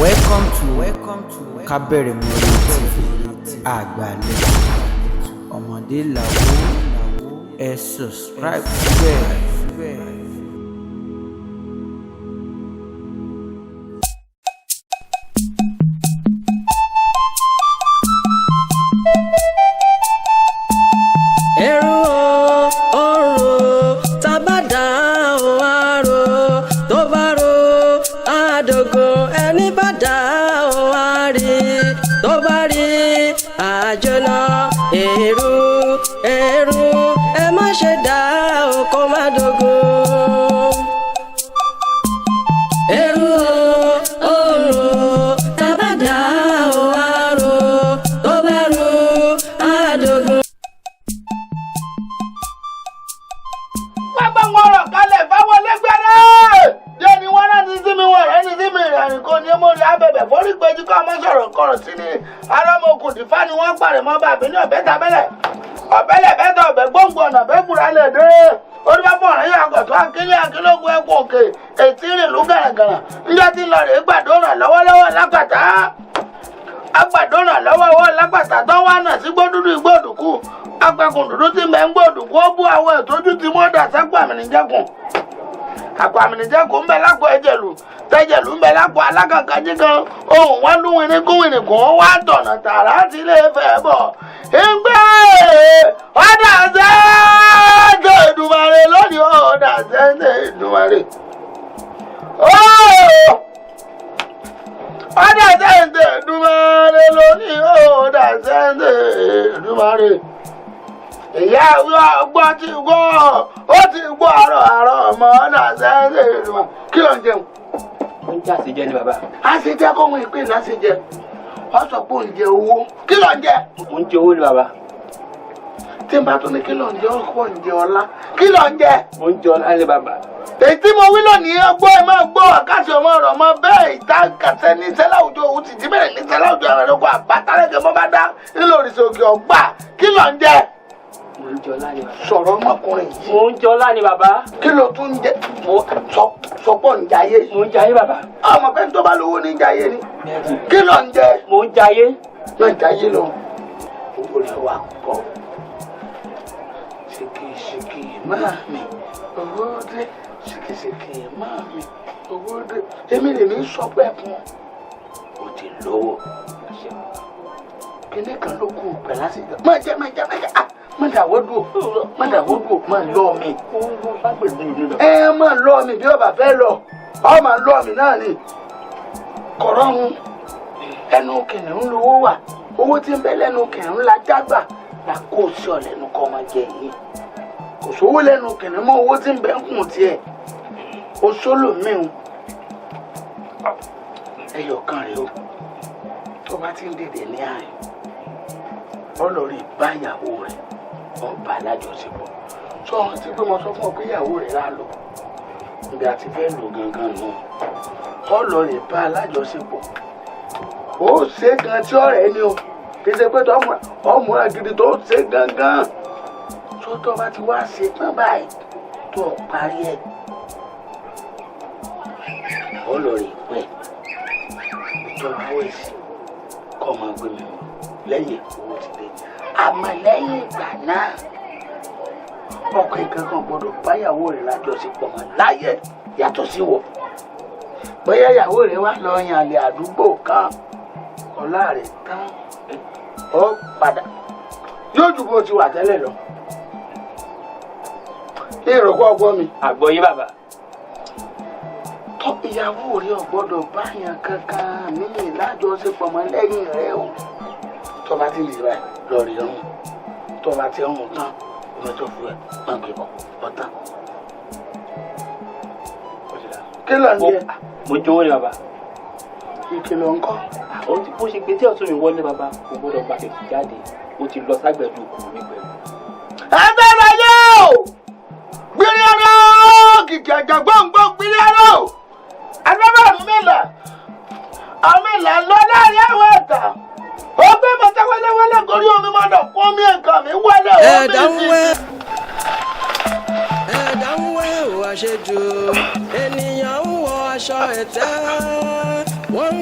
Welcome to KABEREMURE TV. Àgbàlẹ̀ ọmọdé làwọ̀ ẹ subscribe síbẹ̀. Abeni ọ̀bẹ́lẹ̀ bẹ́tọ̀ ọ̀bẹ gbòǹgbò ọ̀nà bẹ́ẹ̀ gbúra lè dé orí bá fún ọ̀rẹ́ yàgò tó akílógún ẹ̀kọ́ òkè ètí ìrìnlú gàràgàrà níjọ́ tí lọ rèé gbàdúrà lọ́wọ́lọ́wọ́ lápàtà agbàdúrà lọ́wọ́wọ́ lápàtà tó wà náà sí gbódúdú ìgbòdùkú apẹkùn dúdú tí mẹ́ ń gbòdùkú ó bú àwọn ètòjú tí wọ́n dà sẹ́kù àmìnìjẹ́kùn àpò àmìnìjẹ́kùn ń bẹ lápò ẹ̀jẹ̀lù tẹ́jẹ̀lù ń bẹ lápò alákàkà jíkan ohun wọn lú wìnìkún ó wá tọ̀nà tààrà tí ilé Ifẹ̀ bọ̀ ìgbẹ́ ọ̀dà sẹ́ńtẹ̀ Èdùmàrè lónìí ọ̀dà sẹ́ńtẹ̀ Èdùmàrè ọ̀dà sẹ́ńtẹ̀ Èdùmàrè lónìí ọ̀dà sẹ́ńtẹ̀ Èdùmàrè ìyá ọgbọ́n ti gbọ́ ó ti gbọ́ àrọ̀ ọmọ ọ̀dà sẹ́ńtẹ̀ Èdùmàrè kí ló ń jẹun. Ó ń jẹ́ àṣejẹ ni bàbá. Àṣejẹ kọ́ wọn ìpín ìlàṣejẹ wọ́n sọ pé oúnjẹ owó kí ló ń jẹ. Mo ń jẹ owó ni bàbá. Tí n bá tún ní kí ló ń jẹ ọkọ oúnjẹ ọlá kí ló ń jẹ. Mo ń jẹ ọlá ni bàbá. Èyí tí mo wí lónìí ọgbọ́ ẹ máa gbọ́ àkáṣe ọmọ ọ̀rọ̀ ọmọ bẹ́ẹ̀ ìta kàṣẹ ní sẹ́lá òjò òun ti bẹ̀rẹ̀ ní sẹ́lá òjò àwọn ẹ̀rọ àbátálẹ̀kẹ́ mọ́ bá dá nílò òrìṣà òkè ọgbà kí ló ń jẹ. Mo ń jẹ ọlá ni bàbá. Sọ̀rọ̀ ọmọkùnrin yìí. Mo ń jẹ ọlá ni bàbá. Kí ló tún ń jẹ. Sọpọ̀ ń jayé. Mo ń jayé bàbá. Ọmọ pẹ́ tó bá lówó ní jayé ni. Kí ló ń jẹ. Mo ń jayé. Yóò jayé lọ. Owó rẹ̀ wà pọ̀. Ṣèkìṣèkì máa mi owó dé. Ṣèkìṣèkì máa mi owó dé. Èmi lèmi ń sọ pé fún ọ. O ti lówó. Kíní kan ló kú pẹ̀lú àṣìjọ. Má jẹ́. Má dàwọ́ dùn. Má lọ́ mi. Má lọ́ mi bí ọba fẹ́ lọ. Ọ máa lọ́ mi náà ni. Kọ̀rọ̀hún ẹnu kìnìún lówó wà. Owó tí ń bẹ lẹ́nu kìnìún la jágbà la kó sí ọ lẹ́nu kọ́ máa jẹ yìí. Kò sówó lẹ́nu kìnìún mọ́ owó tí ń bẹ ń kùn tiẹ̀. O sólò mìíràn. Ẹyọ kan rèé o. Tó bá ti ń dìde ní àárín. Ọlọ́rí báyàwó rẹ̀ ọba alájọṣepọ̀ sọ wọn ti pé mo sọ fún ọ pé ìyàwó rẹ̀ rà lọ níbi àti fẹ́ lò gangan nù ọlọ́rí bá alájọṣepọ̀ ó ṣe gan tí ọ̀rẹ́ ni o kì í ṣe pé ọmọ agidi tó ṣe gangan tó tó bá ti wá ṣe tán báyìí tó parí ẹ̀ ọlọ́rí pẹ́ ìjọba wẹ̀sì kọ́ máa gbé mi lẹ́yìn owó ti dé àmọ́ lẹ́yìn ìgbà náà ọkùnrin kankan gbọ́dọ̀ báyàwó rẹ̀ lájọṣepọ̀ mọ́ láyé yàtọ̀ sí wọ bóyá ìyàwó rẹ̀ wá lọ yan àlè àdúgbò kan ọlá rẹ̀ tán ó padà yóò ju bó ti wà tẹ́lẹ̀ lọ ní ìrọ̀kọ́ ọgbọ́n mi. Àgbọ́yé bàbá. tọ́ ìyàwó rẹ̀ ò gbọ́dọ̀ báyàn kankan ní ìlájọṣepọ̀ mọ́ lẹ́yìn rẹ̀ o. Tọ́ba ti lè rà lọ́ọ̀rì ọ̀hún tọ́ba ti ọ̀hún tán omi tó fún ẹ máa gbé bọ̀ ọ̀tán. Kí ló ń jẹ? Mo jẹ owó ni bàbá. Ìkìlọ̀ ńkọ́. Bó ṣe gbé tí ọ̀tún mi wọlé bàbá kò gbọ́dọ̀ gba kẹ̀kẹ́ jáde ó ti lọ ságbẹ̀dù òkú mi pẹ̀lú. Ẹgbẹ́ rẹ̀ yóò gbìyànjú ọ̀rọ̀ kìkì àjàgbọ́ngbọ́n gbìyànjú ọ̀rọ̀ agbábọ̀ àmì ìlà lọ láàrin àwọn ẹ̀ta. Ó gbé mọ́tẹ́wẹ́lẹ́wẹ́lẹ́ gorí omi mọ́dọ̀ fún mi nǹkan mi wọlé omi sí. ẹ̀dá ń wẹ̀ ò àṣejù ènìyàn ń wọ aṣọ ẹ̀tẹ́ wọ́n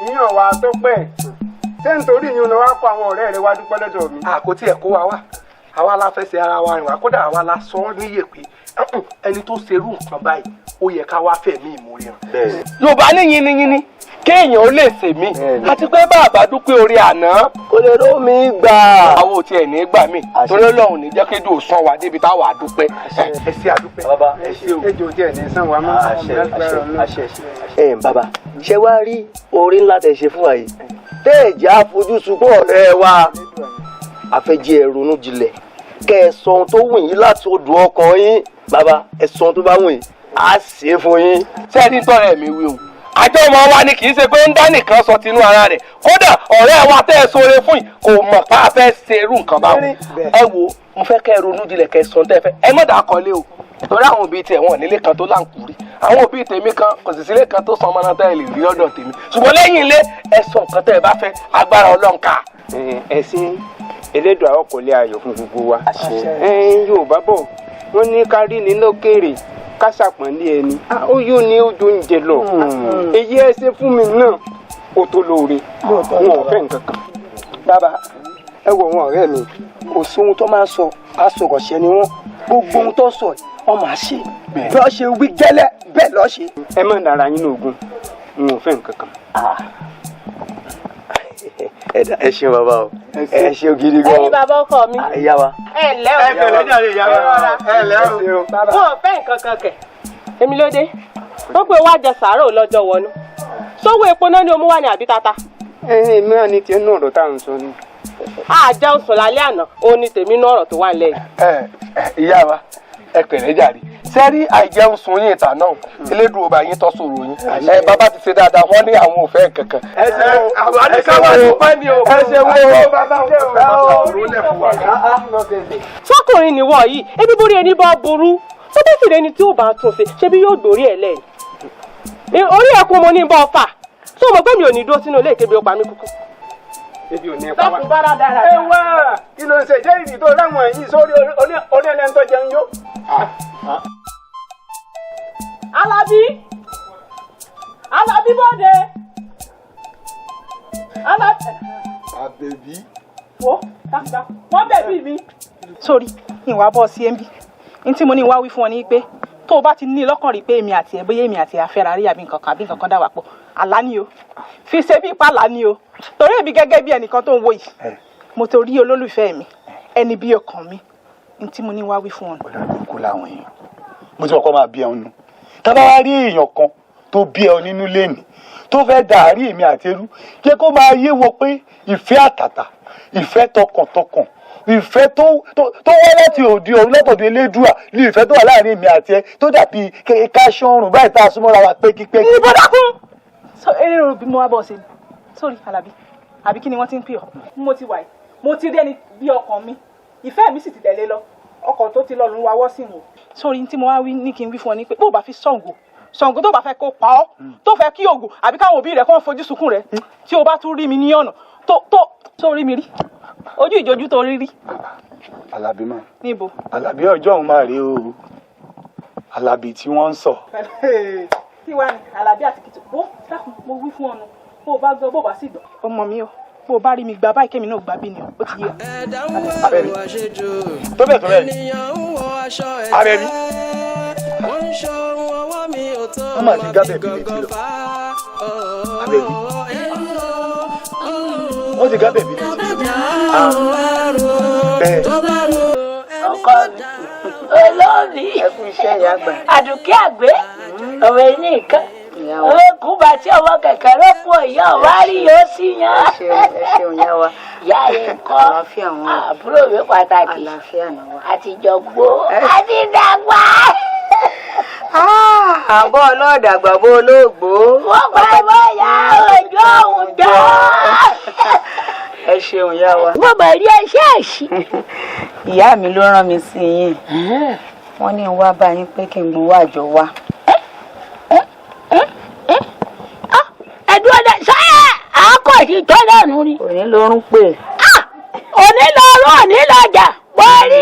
ìyàn wa tó pẹ́ ṣé nítorí ìyún lọ wá kó àwọn ọ̀rẹ́ rẹ wá dúpẹ́ lọ́dọ̀ mi. kò tiẹ̀ kó wa wá àwa la fẹsẹ̀ ara wa rìn wá kódà àwa la sọ ọ́ níyè pé ẹni tó ṣerú nǹkan báyìí ó yẹ ká wá fẹ̀mí ìmúre hàn. Yorùbá ní yínníyínní kéèyàn ó lè sèmí àti pé bàbá dúpẹ́ orí àná kò lè rómi gbà. àwọn ò tiẹ̀ ní gbà mí torí Ọlọ́run ní jẹ́ kéde òsán wa débi táwa àdúpẹ́. ẹ ṣe àdúpẹ́. bàbá ẹ ṣe o. ejò tiẹ̀ ní sàn wá mọ́. bàbá ṣé wàá rí orí ńlá tẹ̀ ṣe fún wa yìí tẹ́ẹ̀jì àfojúsùn pọ̀ ọ̀rẹ́ wa àfẹ́jì ẹ̀ ronú jinlẹ̀ kẹ́ ẹ sọ ohun tó wù yín láti odò ọkàn yín bàbá ẹ sọ ohun tó bá wù yín á ṣe é fún yín. sẹ́ẹ̀dí tọ́rẹ̀ mi wí o àjọ ọmọ wa ni kì í ṣe pé ń dá nìkan sọ tinú ara rẹ̀ kódà ọ̀rẹ́ wa tẹ́ ẹ sóore fún yìí kò mọ̀ pa á fẹ́ ṣe irú nǹkan báwọn. ẹ wo mo fẹ́ kẹ́ ẹ ronú jinlẹ̀ kẹ́ ẹ sọ tẹ́ ẹ fẹ́ ẹ mọ̀ dà kọ́lé o torí àwọn òbí tiẹ̀ wọ́n nílé kan tó láǹkúrí àwọn òbí tèmi kan kò sì sílé kan tó san ọmọ náà tẹ́ ẹ lè rí lọ́dọ̀ tèmi ṣùgbọ́n lẹ́yìn ilé ẹ sọ nǹkan tẹ́ ẹ bá fẹ́ agbára Ọlọ́run ká. ẹ̀sìn elédùn àwọn kò lè ayọ̀ fún gbogbo wa. Yorùbá bọ̀ wọ́n ní ká rí ní lókèrè ká ṣàpọ́nlé ẹni ó yóò ní ojú oúnjẹ lọ èyí ẹ ṣe fún mi náà ó tó lóore wọn ò fẹ́ nǹkan kan. bàbá ẹ wọ wọn ọ̀rẹ́ mi kò sí ohun tó máa ń sọ àsọ̀rọ̀ṣẹ́ ni wọ́n gbogbo ohun tó sọ wọ́n máa ṣe bí wọ́n ṣe wí gẹ́lẹ́ bẹ́ẹ̀ lọ́ọ́ ṣe. ẹ má dára yín lóògùn wọn ò fẹ́ nǹkan kan. ẹ ṣeun bàbá o ẹ ṣeun gidi gan. ẹni bàbá ọkọ mi. ìyá wa. ẹ ǹlẹ́ o. ẹ pẹ̀lẹ́ jàre ìyá wa ẹ ǹlẹ́ o. wọn ò fẹ́ nǹkan kan kẹ̀. èmi ló dé wọ́n pé wá jẹ sàárò lọ́jọ́ wọnú sówó epo náà ni o mú wá ní àbí tata. èmi náà ní tiẹ̀ náà ọ̀rọ̀ tá à ń sọ ni. àjẹun sùn lálẹ́ àná òun ni tèmi náà ọ̀rọ̀ tó wà nílẹ̀ yìí. ìyá wa ẹ pẹ̀lẹ́ jàre sẹ́rí àìjẹun sun yín ìta náà elédùn ọba yín tọ́ sòrò yín bàbá ti ṣe dáadáa wọ́n ní àwọn ò fẹ́ kankan. ẹ ṣe wo àwọn àdìsáwà ló pẹ́ ní o. ẹ ṣe wo bàbá sọkùnrin nìwọ yìí ebi borí ẹni bá burú tó bá sì rẹni tí ò bá tún ṣe ṣebí yóò gbórí ẹ lẹ́yìn orí ẹkún mo ní bá ọ fà tó mọ̀ pé mi ò ní dúró sínú ilé ìkébi ọpa mi kúkú. ebi ò ní ẹ̀pá wa. ẹ wá kí ló ń ṣe jẹ́ ìdí tó láwọn ẹ̀yìn sórí orí ẹlẹ́ni tó jẹun yó. Alábí bọ́dẹ. àbẹ̀bí. wo dáadáa wọ́n bẹ̀bí mi. sórí ìwà bọ́ sí ẹ̀mí ní tí mo ní wá wí fún ọ ní pé tó o bá ti ní lọ́kàn rí pé èmi àti ẹ̀ bóyá èmi àti afẹ́ra rí àbí nǹkan kan dà wá pọ̀ àlá ni o fi ṣe bí pàlà ni o torí èmi gẹ́gẹ́ bí ẹnìkan tó ń wo yìí mo ti rí olólùfẹ́ mi ẹni bí ọkàn mi ní tí mo ní wá wí fún ọ. ọ̀dà kò láwọn èèyàn mo ti mọ̀ kọ́ máa bí ẹ nù tábà wá rí èèyàn kan tó bí ẹ nínú lẹ́nì tó fẹ́ dàárí èmi àti ẹrú jẹ́ kó máa yé wọ pé ìfẹ́ àtàtà ìfẹ́ tọkàntọkàn ìfẹ́ tó wá láti òde ọ̀run látọ̀dọ̀ elédùà ní ìfẹ́ tó wà láàrin èmi àti ẹ tó dàbí káṣọ́rùn báyìí tá a súnmọ́ra wa pẹ́kípẹ́kí. ní bọ́dákún so eré rò bí mo wá bọ̀ sí ni sórí Alábí àbí kí ni wọ́n ti ń pè ọ́ mo ti wà yìí mo ti rí ẹni bí ọkàn mi ìfẹ́ mi sì ti tẹ̀lé lọ ọkàn tó ti lọ lòún wáwọ́ sí wò. sórí tí mo wá wí ní kí n wí fún ọ ní pé bó o bá fi Ṣàngó tó bá fẹ́ kó pa ọ́ tó fẹ́ kí Ògún àbí káwọn òbí rẹ̀ kó fojú sunkún rẹ̀ tí o bá tún rí mi ní ọ̀nà tó rí mi rí ojú ìjojú tó rí rí. Alábí mà. níbo. Alábí ọjọ́ òun máa rí o Alábí tí wọ́n ń sọ. kí wàá ní Alábí àti kìtì bó dákun mo wí fún ọ̀nà bó o bá gbọ́ bó o bá sì gbọ́. ọmọ mi o bó o bá rí mi gbà báyìí kémi náà gbà bí ni o ó ti yé. Abẹ́bí tó bẹ̀ tó bẹ̀ Abẹ́bí wọ́n máa ti gábẹ̀ bí létí lọ Abẹ́bí wọ́n ti gábẹ̀ bí létí lọ bẹ́ẹ̀. ọkọ mi olóòní àdùkẹ́ àgbẹ̀ ọ̀rọ̀ ẹni nǹkan ìyá wa. Kú bá tí ọwọ́ kẹ̀kẹ́ rọ́pò ìyá ọ̀wá rí yóò sí yan. Ẹ ṣeun ìyá wa. Ìyá rẹ̀ kọ́ àlàáfíà wọn. Àbúrò mi pàtàkì. Àlàáfíà náà wà. Àtijọ́ gbó. Àti dàgbà. Àbọ̀ ọlọ́ọ̀dàgbà bó olóògbó. Wọ́n bá bọ́yá ojú òun jọ. Ẹ ṣeun ìyá wa. Mo bẹ̀ rí ẹṣẹ́ ẹ̀ṣì. Ìyá mi ló rán mi sí yín. Wọ́n ní wá bá yín pé kí n gbowó àjọ wá. Ẹ̀dùn ọ̀dà sáyà àákọ̀sí tó lẹ́nu rí. Òní lórún pè. Òní lọ́rùn òní lọ́jà. Wọ́n rí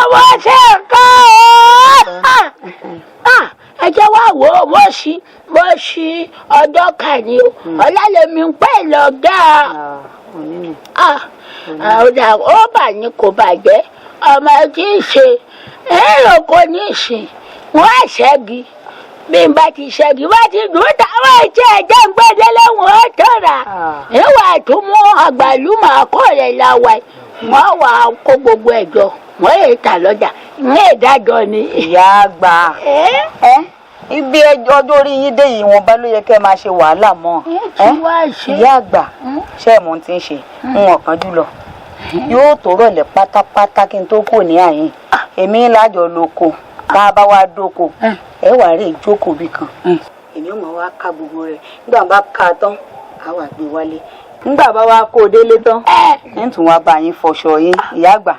owó ṣe nǹkan. Ẹ jẹ́ wá wò ó bó ṣí ọjọ́ kàní o. Ọlálẹ́mi ń pè lọ́gà. Ọ̀dà ó bà ní kò bàjẹ́. Ọmọ tí ń ṣe èrò kò ní ìsìn. Wọ́n á ṣẹ́gi. Bí n bá ti ṣẹ́gi wá ti dùn táwọn ẹ̀jẹ̀ ẹ̀jẹ̀ ń gbẹ́dẹ́ lẹ́wọ̀n ó tọ́ra. Ìwà tó mú àgbàlùmọ̀ àkọọ̀rẹ́ la wà wọ́n wà kó gbogbo ẹ̀jọ̀ wọ́n lè tà lọ́jà ní ìdájọ́ ni. Ìyá àgbà ibi ọjọ́ orí yín dé yìí wọn bá ló yẹ kẹ́ máa ṣe wàhálà mọ́. Ìyá àgbà ṣé ẹ̀ mọ̀ ti ń ṣe wọn kan jùlọ yóò tó rọ̀lẹ́ pátápátá kí n tó kò ní àyìn èmi lájọ lóko bá a bá wá dóko ẹ wà rè jókòó bì kan èmi ò mọ̀ wá ká gbogbo rẹ̀ nígbà bá ká tán á wà gbé wálé nígbà bá wá kó o délé tán ń tún wá bá yín fọṣọ yín ìyá àgbà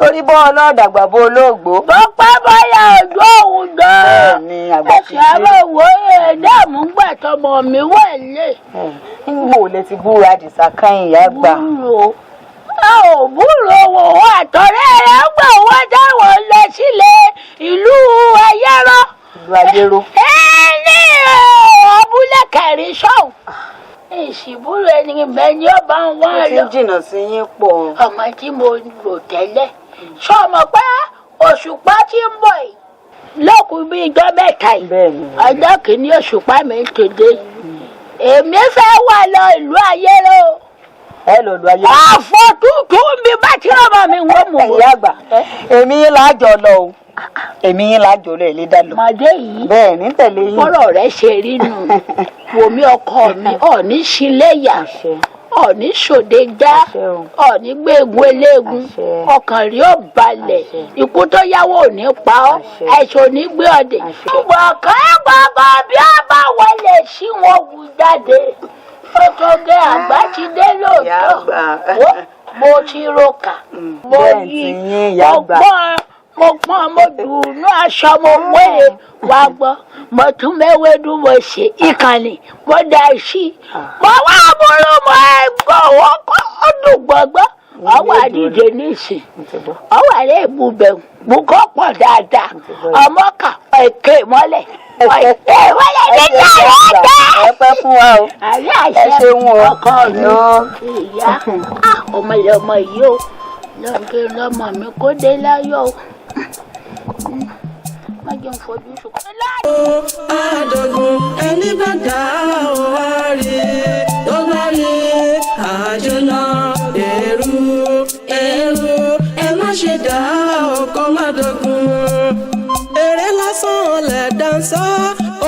lórí bọ́ ọlọ́ọ̀dàgbà bó olóògbó. Bó pẹ́ bọ́yá ojú òun gan-an ẹ̀sìn àwọn òwòye ẹ̀dààmú gbà tọmọ mi wẹ̀ lé. nígbà wo lẹ ti búra àdìsá káyìn ìyá àgbà. búrò wò ó àtọ̀rẹ́ rẹ̀ gbà wọ́n dáwọ̀ lọ sílé ìlú ayéró. ìlú ayéró. ní abúlé kẹrin sọ́hùn. Ìṣìbúrò ẹni bẹ́ẹ̀ ni ó bá ń wá lọ. ó ti jìnnà sí yín pọ̀. Ọmọ tí mo rò tẹ́lẹ̀ sọmọ pé òṣùpá tí ń bọ̀ yìí lókun bíi ijọ́ mẹ́ta yìí ọjọ́ kìíní òṣùpá mi ń tòde èmi fẹ́ wà lọ ìlú ayéró. Ẹ lọ lu ayéró. àfọ tuntun bí bá tí ọmọ mi wọ́n mú. ìyá àgbà èmi yín láàjọ lọ o èmi yín láàjọ lọ èlé dá lọ. màdé yìí bẹ́ẹ̀ ní tẹ̀lé yín. fọ́rọ̀ rẹ̀ ṣe rí nù wòmí ọkọ mi ọ̀ní síléyà ọ̀ní ṣòde já ọ̀ní gbẹ̀gùn eléegun ọkàn rí ò balẹ̀ ikú tó yáwó ò ní pa ọ́ ẹ̀ṣọ́ ní gbé ọ̀dẹ̀. ṣùgbọ́n kẹ́gbọ́gbọ́ bí a bá wọlé sí wọn wù jáde ó tó gé àgbà ti dé lóòótọ́ mo ti roka mo yí mo pọ́n mo dùnú aṣọ mo wéye wá gbọ́ mo tún mẹ́wẹ́dún mo ṣe ìkànnì mo dá sí mo wá burú mo ẹgbọ́ owó kọ́ ọdún gbọ́gbọ́ ọwọ́ àdìjẹ nísìn ọwọ́ àlẹ́ ìbúbẹ̀ bùkọ́ pọ̀ dáadáa ọmọ kà èké mọ́lẹ̀ èké mọ́lẹ̀ nígbà rẹ̀ tẹ́. ẹ pẹ́ fún wa o àyè ẹ ṣeun o ọkọ mi ìyá ọmọ ilẹ̀ ọmọ yìí o lọ́nkẹ́ lọ́mọ mi kó dé láyọ̀ o. Má jẹun fojú sùn. Àdògùn ẹni bá dá o wá rí tó bá rí àjọyọ̀ èrú ẹ má ṣe dá ọkọ má dògùn. Èrè lásán lẹ̀ dáńsá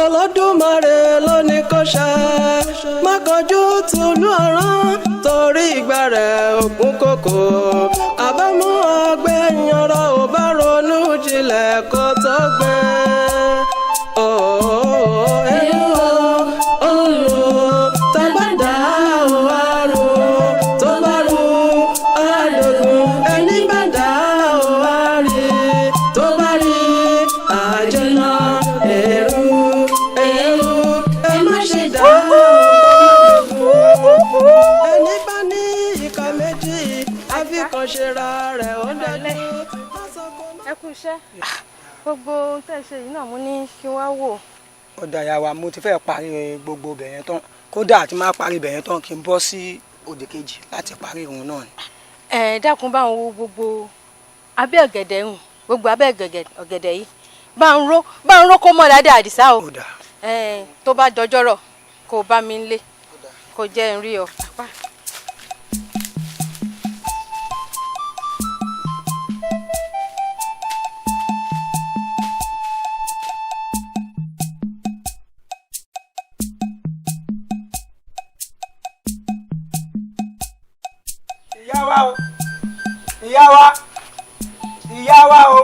Olódùmarè ló ní kó ṣe má kọjú tùlú ọ̀ràn torí ìgbà rẹ̀ ògún kòkò àbámọ̀ ọgbẹ́ yanra ò bá ronú jinlẹ̀ kó tó gbẹ. Ẹ kú iṣẹ́ gbogbo tẹ́ ṣe yìí náà mo ní kí wá wò. ọ̀dà ìyàwó mo ti fẹ́ parí gbogbo bẹ̀yẹn tán kódà tí máa parí bẹ̀yẹn tán kí n bọ́ sí òde kejì láti parí òun náà ni. Ẹ dákun bá ń wo gbogbo abẹ́ ọ̀gẹ̀dẹ̀ hùn gbogbo abẹ́ ọ̀gẹ̀dẹ̀ yìí bá ń ró kó mọ́ dáadáa àdìsá o. tó bá dọjọ́rọ̀ kó bá mi ń lé kó jẹ́ ń rí ọ. wa o ìyá wa o.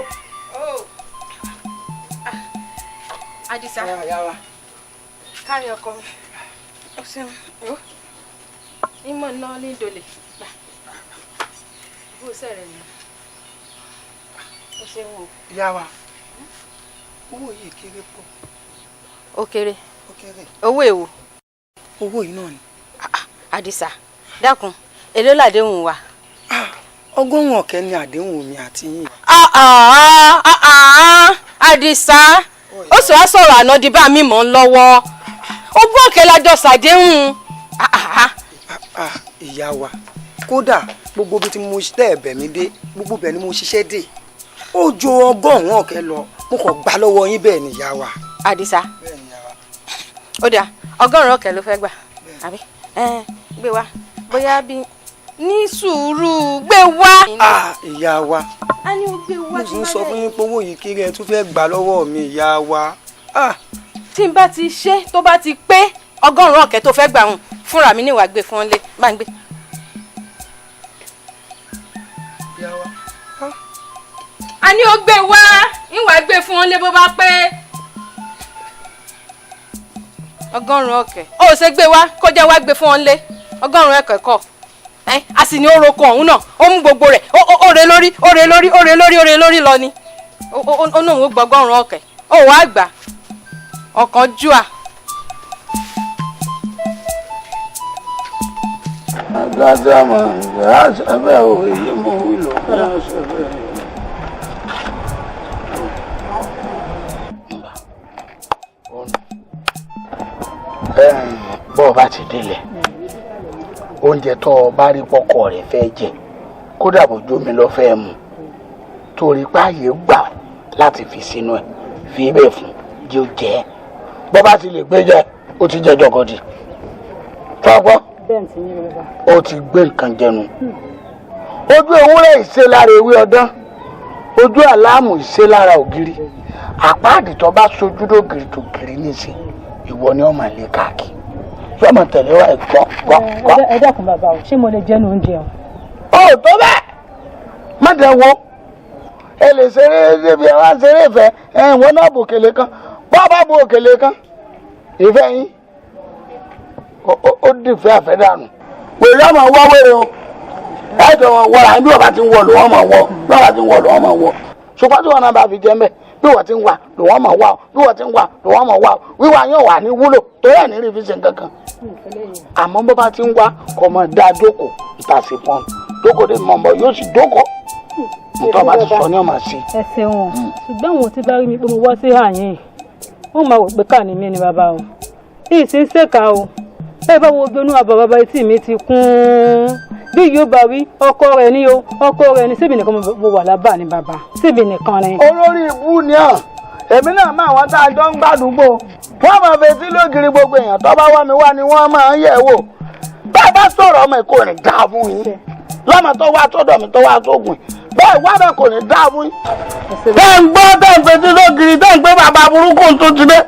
Àdìsá kárí ọkọ mi ó ṣeun ìmọ̀ náà ní ìdòlè gbà bó sẹ̀rẹ̀ ni ó ṣeun o. ìyá wa owó yìí kéré pọ̀. ó kéré owó èwo. owó yìí náà ni. Àdìsá dákun èló làdéhùn wa. ọgọ́rùn-ún ọ̀kẹ́ ni àdéhùn mi àti yín. Àdìsá ó sì wá sọ̀rọ̀ àná di bá mi mọ̀ ń lọ́wọ́ ogún ọ̀kẹ́ lájọ ṣàdéhùn. ìyá wa kódà gbogbo ibi tí mo tẹ́ ẹ̀bẹ̀ mi dé gbogbo bẹ̀ ni mo ṣiṣẹ́ dé ó ju ọgọ́rùn-ún ọ̀kẹ́ lọ mo kàn gbà lọ́wọ́ yín bẹ́ẹ̀ ni ìyá wa. Àdìsá ó dà ọgọ́rùn-ún ọ̀kẹ́ ló fẹ́ gbà àbí gbé wá bóyá bí ní sùúrù gbé wá. ìyá wa a ní o gbé wá. mo sọ fún yín pé owó yìí kéré ẹ tún fẹ́ gbà lọ́wọ́ mi ìyá wa. tí n bá ti ṣe tó bá ti pé ọgọ́rùn-ún ọ̀kẹ́ tó fẹ́ gbà hùn fúnra mi níwàá gbé fún ọ lé bá ń gbé. a ní o gbé wá níwàá gbé fún ọ lé bó bá pé ọgọ́rùn-ún ọ̀kẹ́ ó ṣe gbé wá kó jẹ́ wá gbé fún ọ lé ọgọ́rùn-ún ọ̀kẹ́ kọ́ a sì ní orúkọ ọ̀hún náà ó mú gbogbo rẹ̀ ó rè lórí lọ ni ó náà ó gbọ́gọ́rùn-ún ọ̀kẹ́ ó wàá gbà ọ̀kan jùà. agbádámọ̀ ìgbà ṣẹ́fẹ̀ òwe yìí mo wí lò fún ṣẹ́fẹ̀. bọ́ọ̀ bá ti délẹ̀ oúnjẹ tó o bá rí pọ́kọ rẹ̀ fẹ́ jẹ kódà bójú mi lọ fẹ́ mu torí páàyè gbà láti fi sínú ẹ̀ fi ibẹ̀ fún jẹ́ ó jẹ́ ẹ́ bọ́ bá ti lè gbé jẹ ó ti jẹ́ jọ̀gọ́dì fọ́gbọ́ ó ti gbé nǹkan jẹnu ojú ewúrẹ́ ìṣe lára ewé ọdán ojú àlámù ìṣe lára ògiri àpáàdì tó bá sojú dògiri tó giri níṣẹ́ ìwọ ni ọmọ ilé káàkiri sọmọ tẹ̀lé wa ẹ̀kọ́. ẹ dákun bàbá o ṣé mo lè jẹnu oúnjẹ o. ó tó bẹ́ẹ̀ má dẹ̀ wo ẹ lè ṣeré débi ẹ wá ṣeré ìfẹ́ wọn náà bò òkèlè kan bọ́ bá bò òkèlè kan ìfẹ́ yín ó dìfẹ́ àfẹ́dànù wèrè ọmọ wọ́ wèrè o ẹ̀jọ̀ wọn wọ́ra bí wọ́n bá ti ń wọ̀ lò wọ́n mọ̀ wọ́ bí wọ́n bá ti ń wọ̀ lò wọ́n mọ̀ wọ́ ṣùgbọ́n tí wọn náà bá fi jẹ́ mbẹ́ bí wọ́n ti ń wà lò wọ́n mọ̀ wá bí wọ́n ti ń wà lò wọ́n mọ̀ wá wíwá yóò wà ní wúlò torí ẹ̀ ní rí fi ṣe nǹkankan àmọ́ bó bá ti ń wá kọ́ mọ̀ dá jókòó ìtàsí pọ́n jókòó dé mọ̀ bọ̀ yóò sì jókòó nítorí bá ti sọ ní ọmọ sí. ẹ ṣeun ṣùgbọ́n àwọn tí bá rí mi pé mo wọ́ sí àyìn wọ́n máa wò pé ká ní mí ni bàbá o bí ìsín ṣèkà o ẹ bá wo gbónú àbọ̀ bàbá etí mi ti kún bí yóò bá wí ọkọ rẹ̀ ní o ọkọ rẹ̀ ní síbi nìkan mo wà lábà ní bàbá síbi nìkan ni. olórí ibú ni ọ èmi náà máa wọn tá a jọ ń gbàdúgbò wọn máa fetí lógiri gbogbo èèyàn tó bá wá mi wá ni wọn máa ń yẹ̀ wò bá a bá sọ̀rọ̀ ọmọ ìkó ní dáa fún yín lọ́mọ tó wá sọ́dọ̀ mi tó wá sógun bẹ́ẹ̀ wá bẹ́ẹ̀ kò ní dáa fún yín. bẹ́ẹ̀ ń gbọ́ bẹ́ẹ̀ ń fetí lógiri bẹ́ẹ̀ ń gbé bàbá burúkú tó ti dé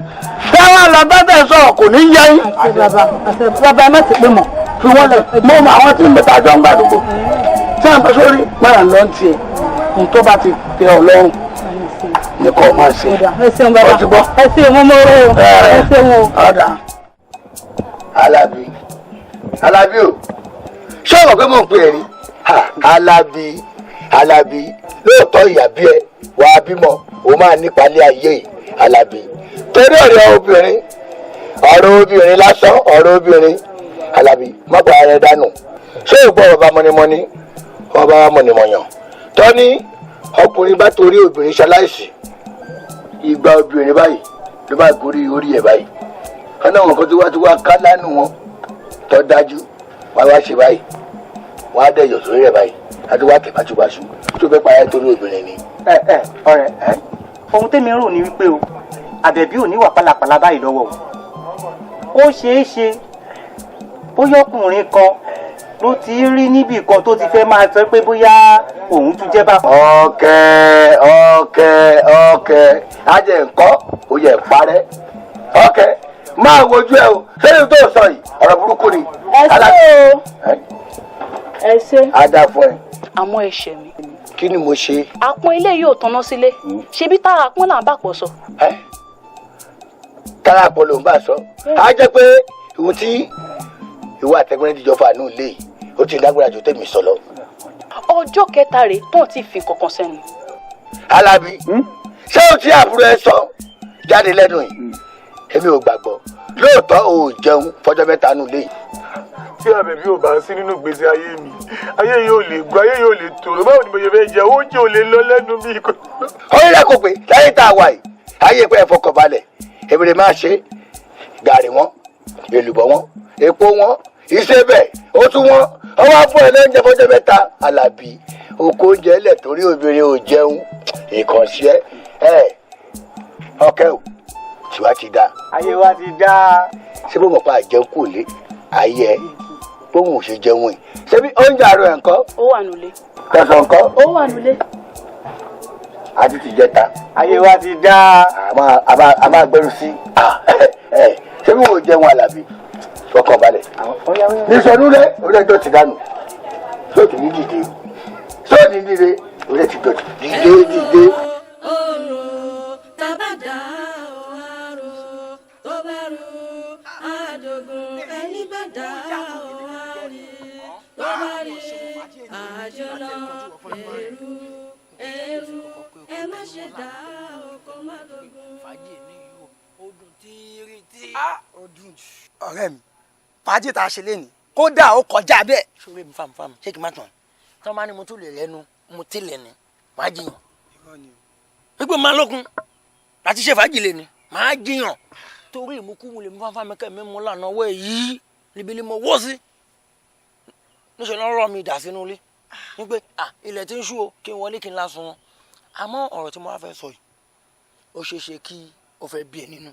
bẹ́ẹ̀ wá lọ bẹ́ẹ̀ sọ̀rọ̀ kò ní yẹ yín. bàbá ẹ má ti pé mọ̀. fi wọ́n lẹ̀ mo mọ àwọn tí ń bẹ tàjọ́ ń gbàdúgbò tí à ń pẹ́ sórí mọ́ra lọ́n tiẹ̀ ní tó bá ti tẹ ọ lọ́rùn ní kò máa ṣe. ẹ ṣeun bàbá ẹ ṣeun mo mọ owó ẹ ṣeun o. ọ̀dà Alábí o ṣé ọ̀rọ̀ pé mò ń pè é rí Alábí lóòótọ́ ìyá bí ẹ wàá bímọ o máa nípalẹ̀ ayé Alábí torí ọ̀rọ̀ obìnrin lásán ọ̀rọ̀ obìnrin Alábí mọ́pọ̀ ara ẹ dànù ṣé ìgbọ́ ọba mọ́nímọ́ní ọba mọ̀nìmọ̀yàn tọ́ni ọkùnrin bá torí obìnrin ṣaláìsí ìgbà obìnrin báyìí ló bá gorí orí ẹ̀ báyìí ọ̀nà wọn kan tí wá ká lánù wọn tó dájú wá ṣe báyìí wọ́n á dẹ̀yọ̀ sórí ẹ̀ báyìí àti wá tẹ̀ báṣubàṣu tó fẹ́ pa ẹ́ torí obìnrin ni. ọ̀rẹ́ ohun tẹ́mi rò ní wípé o àbẹ̀bí ò ní wà pálapàla báyìí lọ́wọ́ o ó ṣeé ṣe bóyá ọkùnrin kan ló ti rí níbì kan tó ti fẹ́ máa sọ pé bóyá òun tún jẹ́ bá. ọ̀kẹ́ ajẹ́ nǹkan ó yẹ parẹ́ ọ̀kẹ́ máa wojú ẹ o sẹ́yìn tó sọ yìí ọ̀rọ̀ burúkú ni. ẹ ṣe o ẹ ṣe. á dà fún ẹ. àmọ́ ẹ̀ṣẹ̀ mi. kí ni mo ṣe. àpọ́n ilé yóò tanná sílé ṣebí tára àpọ́n là ń bà pọ̀ sọ. tára àpọ́n ló ń bà sọ. á jẹ́ pé ìwọ̀n tí ìwọ àtẹ̀gbọ́n ti jọ fà nù lé ó ti lágbára jù tèmi sọ lọ. ọjọ́ kẹta rèé tó ti fi kankan sẹ́nu. Alábí ṣé o ti àbúrò ẹ sọ jáde lẹ́nu yìí èmi ò gbàgbọ́ lóòótọ́ o ò jẹun fọjọ́ mẹ́ta nù lé. tí àbẹ̀bí ò bá sí nínú ìgbésí ayé mi ayé yóò lè gbọ́ ayé yóò lè tòrò báwo ni mo yẹ fẹ́ jẹ oúnjẹ ò lè lọ lẹ́nu mi. orí rẹ kò pé láyé tá a wà yìí ayé pé ẹ fọkàn balẹ̀ èbèrè máa ṣe gàrí wọn èlùbọ́ wọn epo wọn ìṣebẹ̀ ó tún wọn ọwọ́ fún ẹ lóúnjẹ fọjọ́ mẹ́ta. Alábí oko oúnjẹ lẹ̀ torí obìnrin ò jẹun ìkànsí ẹ ọkẹ́ ò tiwa ti dá. ayé wa ti dá. ṣé bó mọ̀ pa àjẹun kò lé ayé ẹ bóun ò ṣe jẹun yìí ṣebí oúnjẹ àárọ̀ ẹ̀ ńkọ́. ó wà nulẹ̀. tẹ̀sán ńkọ́. ó wà nulẹ̀. àti ti jẹta. ayé wa ti dá. a máa gbẹrù sí. ṣebí wo jẹun Alábí fọkàn balẹ̀. nísọdúnlé orílẹ̀-èdè ti dànù sóòtù ní dìde sóòtù ní dìde orílẹ̀-èdè ti dọ̀tí dìde. ọ̀rọ̀ tábàdà ọ̀hárò tó bá rú àdógún ẹni bá dá ọ̀hárí tó bá rí àjọlọ èrú ẹ má ṣe dá ọkọ má dógún. ọ̀rẹ́ mi fàájì tá a ṣe léni kódà ó kọjá bẹ́ẹ̀. ṣòro mi fáàmù ṣé kí n má tàn tí wọ́n bá ní mo tún lè rẹ́nu mo tí lè ní màá jiyàn. wípé máa lókun láti ṣe fàájì lè ní màá jiyàn torí ìmúkúmu lè mú fáfámi kẹ́mi mú lànà ọwọ́ ẹ̀ yìí níbi ni mo wọ́ sí. níṣẹ́ ni wọ́n rọ̀ mi dà sínú ilé wípé ilẹ̀ tí ń ṣú o kí n wọlé kí n lásùn wọn. àmọ́ ọ̀rọ̀ tí mo wá fẹ́ sọ yìí ó ṣeé ṣe kí o fẹ́ bí ẹ nínú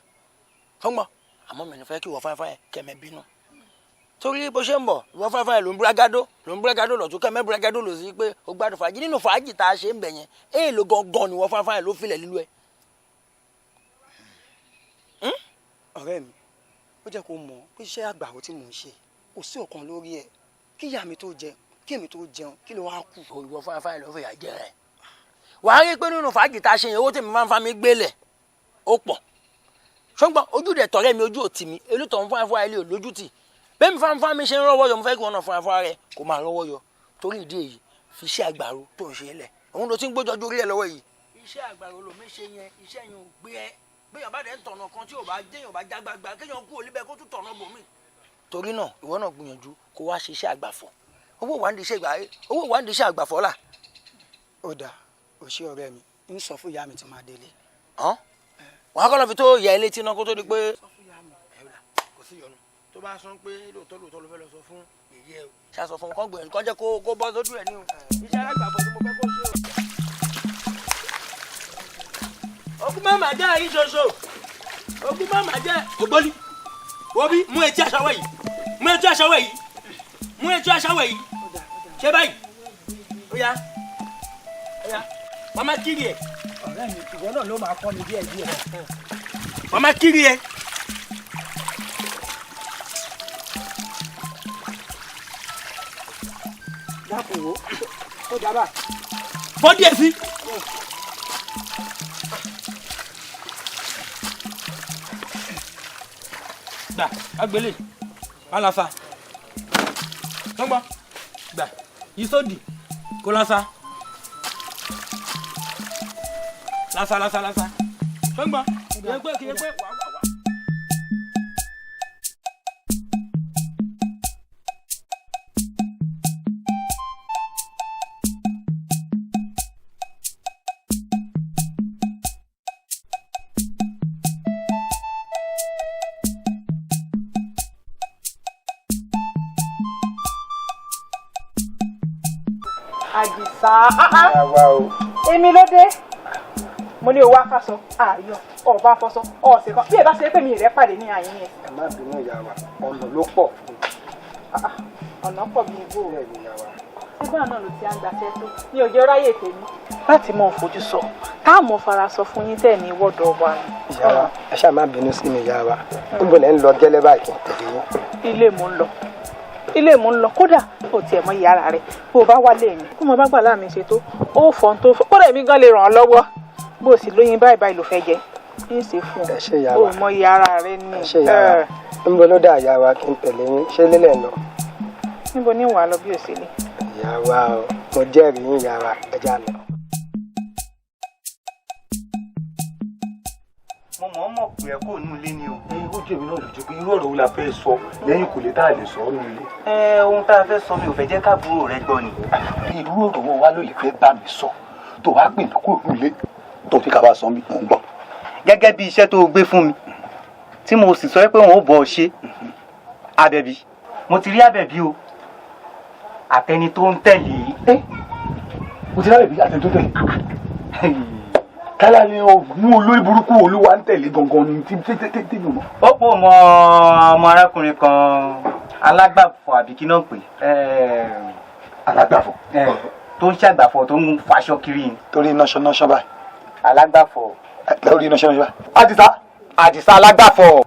fọ́ngbọ́n àmọ́ mi ní fẹ́ kí wọ́n fáfá ẹ kẹ́mẹ́ bínú torí bó ṣe ń bọ̀ ìwọ fáfá ẹ ló ń búrágádó lọ́tún kẹ́mẹ́ búrágádó lọ sí pé ó gbádùn fàájì nínú fàájì tá a ṣe ń bẹ̀ yẹn èèlò gangan ni wọ́n fáfá ẹ ló filẹ̀ lílu ẹ. ọ̀rẹ́ mi ó jẹ́ kó mọ̀ pé iṣẹ́ àgbàwọ̀ tí mò ń ṣe kò sí ọ̀kan lórí ẹ̀ kí ìyá mi tó jẹ kí èmi tó jẹun kí ló wá kù. ìwọ fáfá ẹ ló fìyà jẹ rẹ wàá rí pé nínú fàájì tá a ṣe yẹn owó tèmi máa ń fa mi gbélẹ̀ ó pọ̀ ṣùgbọ́n ojú rẹ̀ tọ̀rẹ́ mi ojú òtì mi elútọ̀ ń fún afọ ilé olójú tì bẹ́ẹ̀ mi fáńfáń mi ṣe ń rọ́wọ́ yọ mo fẹ́ kí wọn náà fún afọ rẹ kó máa rọ́wọ́ yọ torí ìdí èyí fi iṣẹ́ àgbàro tó ń ṣe lẹ̀ òun ló ti ń gbójọjú orí ẹ̀ lọ́wọ́ yìí. iṣẹ́ àgbàro ló mi ṣe yẹn iṣẹ́ yẹn ò gbé ẹ béèyàn bá dẹ̀ ń tọ̀nà kan tí ò bá déèyàn bá já gbagba kéèyàn kú òlíbẹ̀ kó tún tọ̀nà bòmí. torí náà ìwọ náà gbìyànjú kó wá ṣe iṣẹ́ àgbàfọ̀ owó wà ń di iṣẹ́ àgbàfọ̀ là. ó dáa ò ṣe ọ̀rẹ́ mi ń sọ fún ìyá mi tí máa délé. wàá kọ́ lọ fi tó yẹ ilé tí iná kó tó di pé. kò sí ìyọnu tó bá sọ pé lóòótọ́ ló fẹ́ lọ sọ fún èyí ẹ o. ṣàṣọ fún kọ́ gbìyànjú kọ́ jẹ́ kó bọ́ sójú ẹ̀ ní o. iṣẹ́ alágbàfọ̀ ni mo fẹ́ kó ṣe o. ogun mama jẹ́ èyí ṣoṣo ogun mama jẹ́ ògbólí wọ́bí mú etí aṣáwẹ̀ yìí ṣé báyìí ó yá mama kiri ẹ̀. ọ̀rẹ́ mi ìwọ náà ló máa kọ́ mi díẹ̀ díẹ̀. mama kiri ẹ̀. dákun wo ó dábàá. bọ́ díẹ̀ sí. gbà agbélé alasa tọ́gbọ́n gbà yisodi kó lasa tọ́gbọ́n kìí pé wà. Àdìsá èmi ló dé mo ní owó afásọ ààyò ọba afọsọ ọ̀sẹ̀ kan bí ẹ bá ṣe pé mi rẹ pàdé ní àyín yẹn. ẹ má bínú ìyá wa ọ̀nà ló pọ̀. ọ̀nà pọ̀ bí igbó rẹ̀ ìyá wa. ẹgbẹ́ náà ló ti à ń gbàṣẹ́ tó ní òjò ráyè tèmi. láti mọ fojú sọ táàmù fara sọ fún yín tẹ̀ ní wọ́dọ̀ wa. ìyá wa ẹ ṣáà má bínú sí mi ìyá wa níbo lẹ́ ń lọ gẹ́lẹ́ báyìí kí n tẹ̀lé yín. ilé mo ń lọ ilé mò ń lọ kódà ò tiẹ̀ mọ iye ara rẹ̀ bó o bá wálé mi kó mo bá gbà láàmì ṣètò ó fọ́n tó fọ́ kódà èmi gan lè ràn án lọ́wọ́ bó o sì lóyin báyìí ló fẹ́ jẹ ń ṣe fún ọ. ẹ ṣe ìyá wa ó mọ iye ara rẹ̀ ní. ẹ ṣe ìyá wa níbo ló dá ìyá wa kí n tẹ̀lé yín ṣé lélẹ̀ lọ. níbo ní wàá lọ bí o ṣe lè. ìyá wa o mo jẹ́rìí yín ìyá wa ẹ já lọ. mo mọ̀ ọ́ mọ̀ pé ẹ kò nú ilé ni o. ó jẹ́ mi náà lójú pé irú ọ̀rọ̀ wo la fẹ́ sọ lẹ́yìn kò lè tá a lè sọ ọ́ nínú ilé. ohun tá a fẹ́ sọ mi ò fẹ́ jẹ́ káàbúrò rẹ gbọ́ ni. irú ọ̀rọ̀ wo wá ló lè fẹ́ bá mi sọ tó wá pè mí kúrò nílé tó ti ká bá sọ mí mò ń gbọ́. gẹ́gẹ́ bí iṣẹ́ tó gbé fún mi tí mo sì sọ pé wọn ò bọ̀ ọ́ ṣe Àbẹ̀bí mo ti rí Àbẹ̀bí o àtẹni tó ń tẹ̀lé. mo ti rí Àbẹ̀bí àtẹni tó tẹ̀lé. kálá ni mú olórí burúkú olúwa ń tẹ̀lé gangan ni tí mi mọ̀. ó pò mọ ọmọ arákùnrin kan alágbàfọ̀ àbí kí náà pè. alágbàfọ̀. tó ń ṣàgbàfọ̀ tó ń faṣọ kiri. torí nọ́ṣọ́nọ́ṣọ́ báyìí. alágbàfọ̀. lórí nọ́ṣọ́nọ́ṣọ́ báyìí. Àdìsá alágbàfọ̀.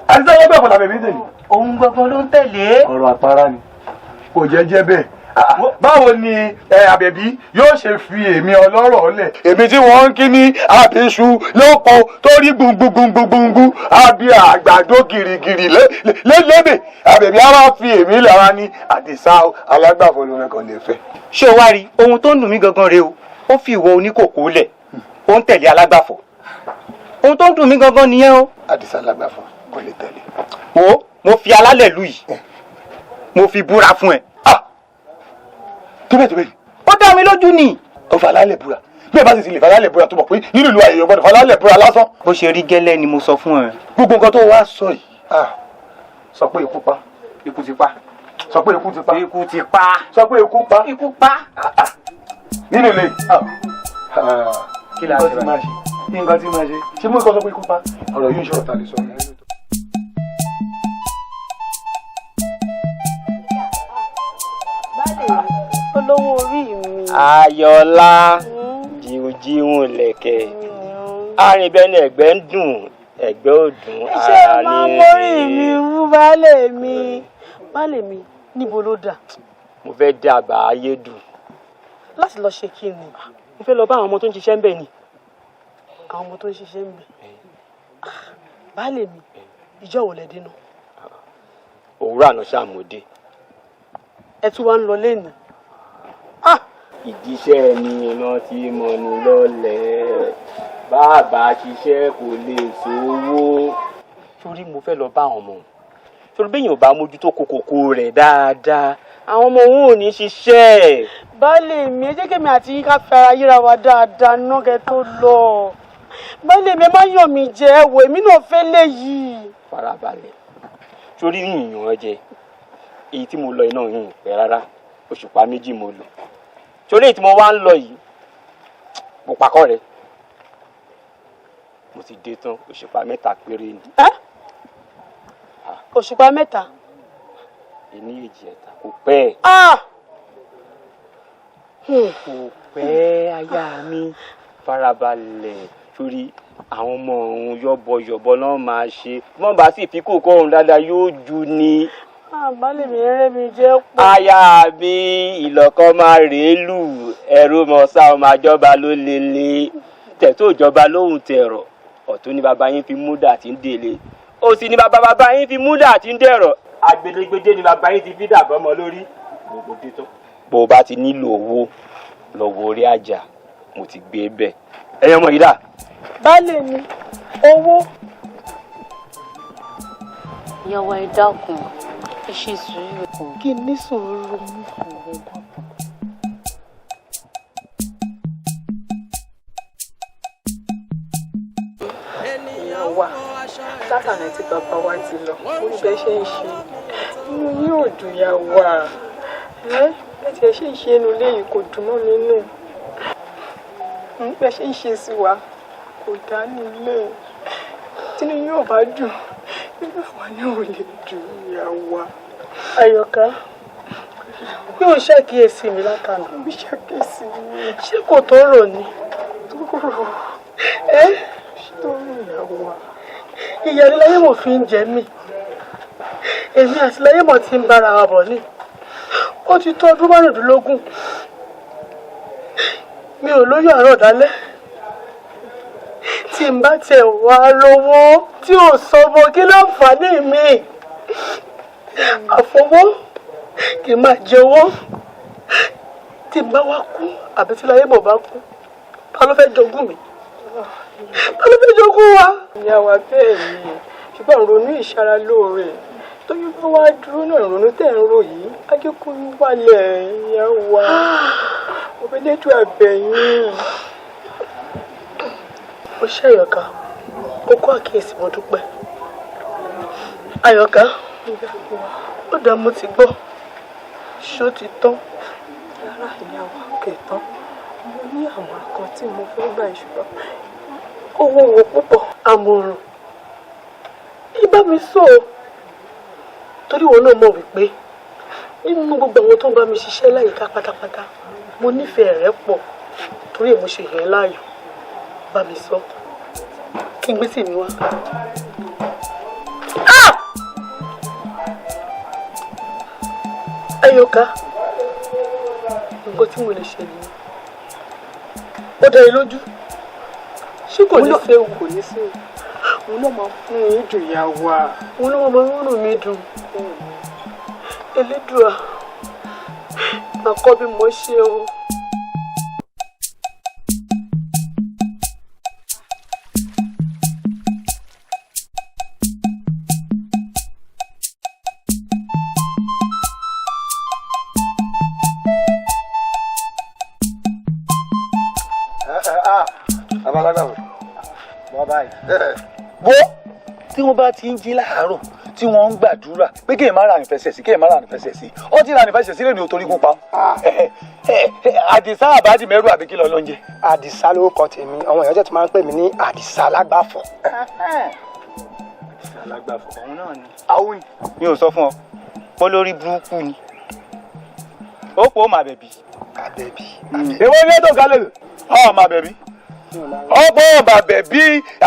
Àdìsá alágbàfọ̀ làbẹ̀ mi tẹ̀lé. òun gangan ló ń tẹ̀lé. ọ̀rọ̀ àpárá ni kò jẹ́ bẹ́ẹ̀. báwo ni Àbẹ̀bí yóò ṣe fi èmi ọlọ́rọ̀ lẹ̀. èmi tí wọ́n ń kí ní àbíṣu lóko tó rí gbùngbùngbùngbùngbùngbù àbí àgbàdo gìrìgìrì lébè Àbẹ̀bí á wá fi èmi lára ní Àdìsá alágbàfọ̀ ló rẹ̀kàn lè fẹ́. ṣé o wá rí ohun tó ń dùn mí gangan rèé o ó fi ìwọ oníkòkò lẹ̀ ó ń tẹ̀lé alágbàfọ̀ ohun tó ń dùn mí gangan nìyẹn o. Àdìsá alágbàfọ̀ kò lè tẹ̀lé. mo fi alálẹ̀ lù yìí mo fi búra fún ẹ. tó bẹ́ẹ̀ ó dá mi lójú ni. ó fa alálẹ̀ búra bẹ́ẹ̀ bá sì ti lè fa alálẹ̀ búra tó mọ̀ pé nínú ìlú ayẹyẹ gbọ́dọ̀ fa alálẹ̀ búra lásán. bó ṣe rí gẹ́lẹ́ ni mo sọ fún ẹ. gbogbo nǹkan tó wá sọ yìí sọ pé ikú pa ikú ti pa sọ pé ikú ti pa ikú ti pa sọ pé ikú pa ikú pa. nínú ilé kí la ṣe máa ṣe nǹkan tí máa ṣe ṣé mo kọ́ sọ pé ikú pa ọ̀rọ̀ yóò ṣe ọ̀tá lè sọ ọ́. olówó orí mi. Ayọ̀lá jíun lẹ̀kẹ̀ arìnbẹ́ni ẹ̀gbẹ́ ń dùn ẹ̀gbẹ́ ò dùn ara ní. ṣé máa mórí mi wú baálé mi níbo ló dà. mo fẹ́ dàgbà ayé dùn. láti lọ ṣe kí ni mo fẹ́ lọ bá àwọn ọmọ tó ń ṣiṣẹ́ ń bẹ̀ ni àwọn ọmọ tó ń ṣiṣẹ́ ń bẹ̀. baálé mi ìjọ wo lẹ dé náà. òwúrọ̀ àná ṣàmúdé. ẹ tún wá ń lọ lẹ́nu. ìjíṣẹ́ ni iná tí mo ní lọ́lẹ̀ bàbá ṣiṣẹ́ kò lè sówó. torí mo fẹ́ lọ bá àwọn ọmọ torí bẹ́yìn ò bá mójútó kòkòkò rẹ̀ dáadáa àwọn ọmọ òun ò ní ṣiṣẹ́. baálé mi ẹ jẹ́ kí èmi àti yín ká fẹ́ ara yíra wa dáadáa náà kẹ́ tó lọ. baálé mi ẹ má yàn mí jẹ ẹ wò èmi náà fẹ́ léyìí. farabalẹ̀ torí yìnyín ọjẹ èyí tí mo lọ iná yìí pẹ́ rárá òṣùpá méjì mo lò torí èyí tí mo wá ń lọ yìí mo pakọ́ rẹ̀ mo ti dé tán òṣùpá mẹ́ta péré ni. òṣùpá mẹ́ta. èmi èjì ẹ̀ta kò pẹ́. kò pẹ́ aya mi farabalẹ̀ torí àwọn ọmọ òun yọ̀bọ̀yọ̀bọ̀ náà máa ṣe wọ́n bá sì fi kókó òun dáadáa yóò ju ni. baálé mi rẹ́ mi jẹ́ pọ̀. aya mi ìlọ̀kọ́ máa rèé lù ẹ̀rù mọ̀ọ́sá ọmọ àjọba ló lele tẹ̀tọ́ ìjọba lóhùn tẹ̀rọ̀ ọ̀tún ni bàbá yín fi múdà tí ń délé òsì ni bàbá yín fi múdà tí ń dẹ̀rọ̀ agbèlégbèdé ni bàbá yín ti fi dà bọ́mọ lórí gbogbo títọ́. bó o bá ti nílò owó lọ́wọ́ orí àjà mo ti gbé bẹ́ẹ̀ ẹ̀yin ọmọ yìí dà. baálé mi owó. ìyàwó ẹ dákun ẹ ṣe sùúrù kan. kí ní sùúrù mú ọ̀rẹ́ dákun. ìyàwó látàrí tí bàbá wa ti lọ orí bẹ́ẹ̀ ṣe ń ṣe inú yóò dùn yà wá bẹ́ẹ̀ tí ẹ ṣe ń ṣe inú léyìí kò dùn mọ́ mi nù bẹ́ẹ̀ ṣe ń ṣe sí wa kò dá nílé tínú yóò bá dùn nínú àwọn náà ò lè dùn yà wá. Àyọ̀ká bí o ṣàkíyèsí mi látàná. bí ṣàkíyèsí mi. ṣé kò tó rò ni. tó rò tó rò ìyàwó wa. ìyá ni láyé mo fi ń jẹ mí. èmi àti Láyémọ̀ ti ń bára wa bọ̀ ní ó ti tó ọdún márùndínlógún mi ò lóyún àárọ̀ dálẹ́ tí n bá tẹ̀ wá lówó tí ò sọmọ kí láǹfààní mi àfọwọ́ kì í máa jẹ owó tí n bá wá kú àbí tí Láyémọ̀ bá kú ta ló fẹ́ jogún mi ta ló fẹ́ jogún wa. ìyá wa bẹ́ẹ̀ ni ṣùgbọ́n ronú ìṣara lóore tóyún bá wá dúró náà ronú tẹ̀ ń rò yìí ajẹ́kùnrin wálẹ̀ ìyá wa òbẹ́lẹ́tù àbẹ̀yìn. ó ṣe Àyọ̀ká ó kó àkíyèsí mo dúpẹ́ Àyọ̀ká ó dá mo ti gbọ́ ṣó ti tán. rárá ìyá wa kò tán mo ní àwọn akọ tí mo fẹ́ gbà ìṣùgbọ́n owó wo púpọ̀ àmọ̀ràn ibà mi sọ torí wọn náà mọ̀ wípé nínú gbogbo àwọn tó ń bá mi ṣiṣẹ́ láyìíká pátápátá mo nífẹ̀ẹ́ rẹ̀ pọ̀ torí èmo ṣe yẹn láàyò bá mi sọ kí n gbé tèmi wá. Àyọ̀ká nǹkan tí mo lè ṣe nìyẹn ó dá yín lójú ṣé kò ní séwu kò ní séwu òun náà máa fún yín dùn ìyá wa òun náà máa ń rùn mí dùn Elédùà àkọ́ bí mo ṣe o. bó tí wọ́n bá ti ń jí láàárọ̀ tí wọ́n ń gbàdúrà pé kéèyàn má ra ànífẹsẹ̀ sí kéèyàn má ra ànífẹsẹ̀ sí ó ti ra ànífẹsẹ̀ sí lẹ́nu torí kópa àdìsá àbádì mẹ́rù àbí kí lọ ló ń jẹ. àdìsá lórúkọ tèmi àwọn èèyàn jẹ́ ti máa ń pè mí ní àdìsá alágbàfọ̀. alágbàfọ̀ òun náà ni. àwọn mi ò sọ fún ọ pé lórí burúkú ni ó pò ó mà bẹ̀bí. àbẹ̀bí. èwo ni ètò kálẹ̀ ọ̀ mà bẹ̀bí ọgbọ́n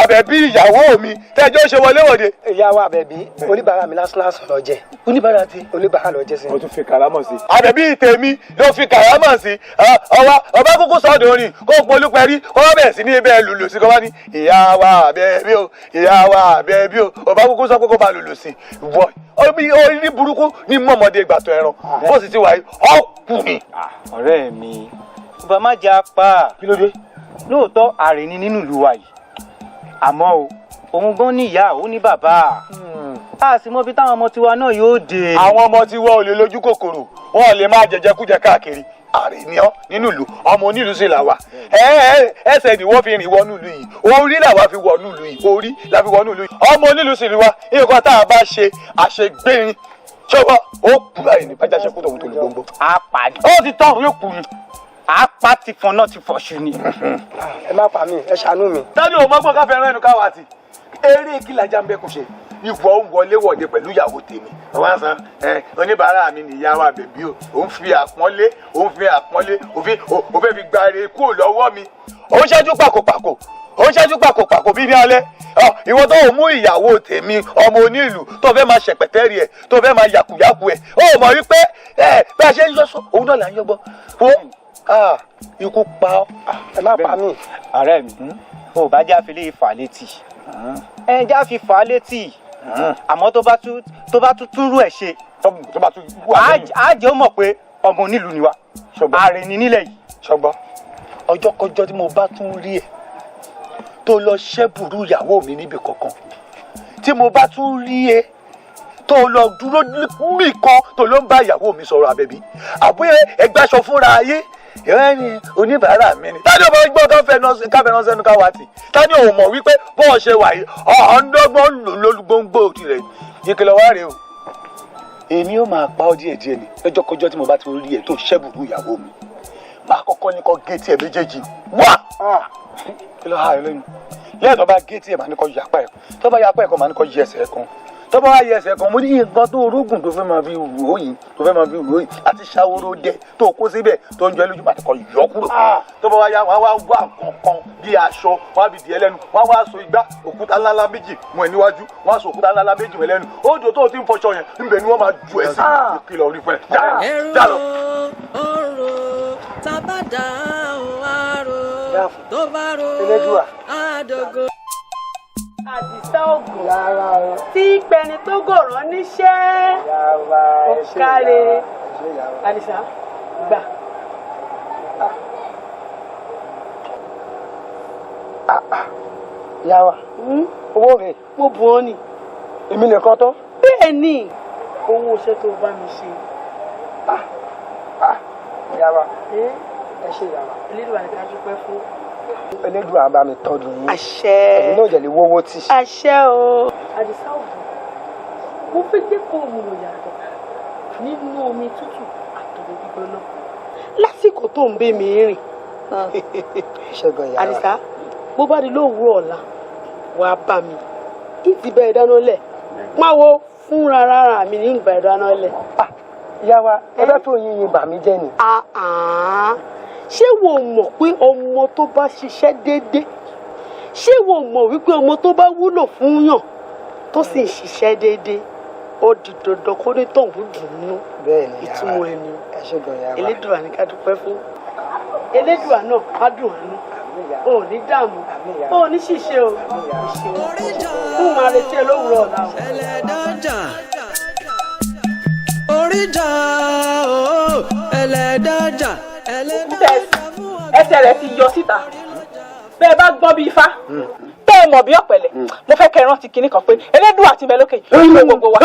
àbẹ̀bí ìyàwó mi tẹ́jọ́ ṣe wọléwọ̀de. ìyàwó àbẹ̀bí oníbàárà mi lásán lọ jẹ. oníbàárà ti. oníbàárà lọ jẹ sí. o tún fi kàrámọ̀ sí. àbẹ̀bí tèmi ló fi kàrámọ̀ sí. ọba kúkú sọ́ọ̀dọ̀ orin kó polúpẹ̀rí kó wọ́n bẹ̀rẹ̀ sí ní ibẹ̀ lùlù sí kó wá ní ìyàwó àbẹ̀bí o ìyàwó àbẹ̀bí o ọba kúkú sọ pé kó bá lùlù sí. wọ orí burúkú ní mọ̀mọ́dé gbàtọ̀ ẹran bó sì ti wà yìí ọkùnrin. ọ̀rẹ́ mi ọba má jẹ́ apá. kí ló dé? lóòótọ́ àrè ni nínú ìlú wa yìí àmọ́ o òun gan ní ìyá òun ní bàbá a sì mọ ibi táwọn ọmọ tiwa náà yóò dé. àwọn ọmọ tiwa ò lè lójú kòkòrò wọn ò lè máa jẹjẹkújẹ káàkiri àrè ni ọ nínú ìlú ọmọ onílù sì là wà ẹsẹ̀ ni wọ́n fi rìn wọnú ìlú yìí orí làwa fi wọnú ìlú yìí orí la fi wọnú ìlú yìí ọmọ onílù sì ni wa nǹkan tá a bá ṣe àṣegbérin ṣọwọ́ ó kú báyìí ní bájá ṣekú tòun tó lè gbogbo. a pàdé. ó ti tọ́ yóò kú ni apá ti fọn náà ti fọṣù ni. ẹ má pa mí ẹ ṣàánú mi. tani ò mọ́gbọ́n ká fẹ́ràn ẹnu káwa ti eré kílàjà ń bẹ kò ṣe ìwọ ń wọlé wọ̀de pẹ̀lú ìyàwó tèmi wọ́n san oníbàárà mi nìyàwó àbẹ̀bí o òun fi àpọ́nlé òun fẹ́ fi gbàre kúrò lọ́wọ́ mi òun ṣẹ́jú pàkópàkó bí ní alẹ́ ìwọ tó mú ìyàwó tèmi ọmọ onílù tó fẹ́ máa ṣẹ̀pẹ̀tẹ́rì ẹ̀ tó fẹ́ máa yàkùyàkù ẹ̀ ó mọ̀ wípé bá a ṣe ń yọ́sọ òun náà là ń yọ́gbọ́ ikú pa ọ́. ẹ má pa mí. ọ̀rẹ́ mi ò bá já fi lè fà létí ẹ já fi fà létí àmọ́ tó bá tún túrú ẹ̀ ṣe á jẹ́ ó mọ̀ pé ọmọ onílù ni wa ààrẹ ni nílẹ̀ yìí. ṣọgbọ́n ọjọ́kọjọ́ tí mo bá tún rí ẹ̀ tó lọ ṣẹ́bùrú ìyàwó mi níbi kankan tí mo bá tún rí ẹ tó lọ dúró nìkan tó ló ń bá ìyàwó mi sọ̀rọ̀ àbẹ̀bí àbúyẹ ẹgbàṣọ fúnra ayé ìrẹ́ ni oníbàárà mi ni. tani ọmọ gbọ́ káfẹ́ sẹ́nu káwá tì tani òun mọ̀ wípé bọ́ọ̀ ṣe wà yìí ọ̀ọ́dọ́gbọ́n lólúgbóngbò tirẹ̀ ìkìlọ̀ wá rèé o. èmi ó máa pa ọ́ díẹ̀díẹ̀ ni lọ́jọ́kọjọ́ tí mo bá ti rí ẹ tó ṣẹ́bùrú ìyàwó mi máa kọ́kọ́ ní kọ́ géètì ẹ̀ méjèèjì wá. kí ló hà ẹ́ lẹ́nu lẹ́yìn tó bá géètì ẹ̀ máa ní kọ́ yapa ẹ̀ tó bá yapa ẹ̀ kan máa ní kọ́ yí ẹsẹ̀ ẹ̀ kan tó bá wá yẹ ẹsẹ̀ kan mo ní nǹkan tó orógùn tó fẹ́ máa fi rò yìí àti ṣàwòrò dẹ tó kó síbẹ̀ tó ń jẹ lójú pàtàkì yọ kúrò tó bá wá yá wọn wá wá kankan bí aṣọ wọn á fi dìé lẹ́nu wọn wá so igbá òkúta ńláńlá méjì mọ́ ẹ níwájú wọn á so òkúta ńláńlá méjì mọ́ ẹ lẹ́nu odò tó ti ń fọṣọ yẹn níbẹ̀ ni wọ́n máa ju ẹ sí ìkìlọ̀ orí fún ẹ jálọ. ọ̀rọ̀ tábàdà àrò tó bá ro àdógó. Àdìsá ògùn tí pẹni tó gòrán níṣẹ́ ọ̀kàrẹ̀ Àdìsá gbà. Yàwá owó rẹ̀ mo bù ọ́ ni. èmi nìkan tán. Bẹ́ẹ̀ ni owó iṣẹ́ tó bá mi ṣe. Yàwá ẹ ṣe yàwá. Elédùà ni ká dúpẹ́ fún. Elédùà bá mi tọ́jú yín. Àṣẹ. ẹ̀yin náà jẹ̀ lè wọ́wọ́ tì. Àṣẹ o. Àdìsá ògùn mo fẹ́ jẹ́ kó o mọ̀ yàtọ̀ nínú omi tútù àtọ̀rọ̀ gbígbóná lásìkò tó ń bẹ́ mi rìn. ṣẹ́gun yàrá. Àdìsá bó bá di lówùúrọ̀ ọ̀la wà á bá mi ìtì bẹ́ẹ̀ dáná lẹ̀ máwo fúnra rárá mi ní ìgbà ìdáná lẹ̀. Yàwá ẹ bá tó yín bà mí jẹ́ ni. ṣé wo mọ̀ pé ọmọ tó bá ṣiṣẹ́ déédéé ṣé wo mọ̀ wípé ọmọ tó bá wúlò fún yàn tó sì ń ṣiṣẹ́ déédéé ó di dandan kó ní tọ̀hún dùnú ìtumọ̀ ẹni Elédùà ní ká dúpẹ́ fún Elédùà náà á dùn àánú ò ní dààmú ò ní ṣìṣe o fún máa retí ẹ lówùúrọ̀ ọ̀la o. ẹlẹ́dàjà oríjà ẹlẹ́dàjà ẹsẹ̀ rẹ̀ ti yọ síta bẹ́ẹ̀ bá gbọ́n bí ifá bẹ́ẹ̀ mọ̀ bí ọ̀pẹ̀lẹ̀ mo fẹ́ kẹ́ ẹ rántí kinní kan pé Elédùà ti bẹ lókè ìlú gbogbo wa.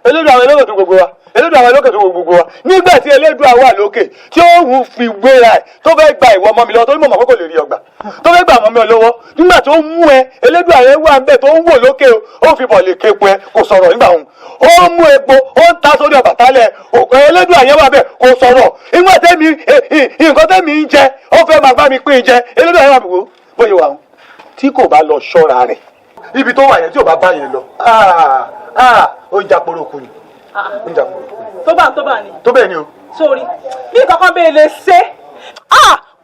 Elédùà àwọn olókè tó gbogbo wa Elédùà àwọn olókè tó gbogbo wa nígbà tí Elédùà wà lókè tí ó wù fi gbéra ẹ̀ tó fẹ́ gba ìwọ ọmọ mi lọ torí mo mọ̀ pé kò lè rí ọgbà tó fẹ́ gba ọmọ mi lọ́wọ́ nígbà tó mú ẹ Elédùà yẹn wà ńbẹ̀ tó ń wò lókè ó fi bọ̀ lè képo ẹ kò sọ̀rọ̀ nígbà òun ó mú epo ó ń ta sórí Ọbàtálẹ̀ òkè Elédùà yẹn wà bẹ́ẹ̀ kò sọ̀rọ̀ nígbà tẹ́mi nǹkan tẹ́mi ń jẹ ó fẹ́ máa bá mi pín in jẹ Elédùà yẹn wà bẹ́ẹ̀ bóyá wà ó tí kò bá lọ ṣọ́ra rẹ̀ ibi tó wà yẹn tí ò bá bá yẹn lọ ó ń jàpọ̀rọ̀kù ni ó ń jàpọ̀rọ̀kù ni. tó bá ni. tó bẹ́ẹ̀ ni o. sórí bí kankan bẹ́ẹ̀ lè ṣe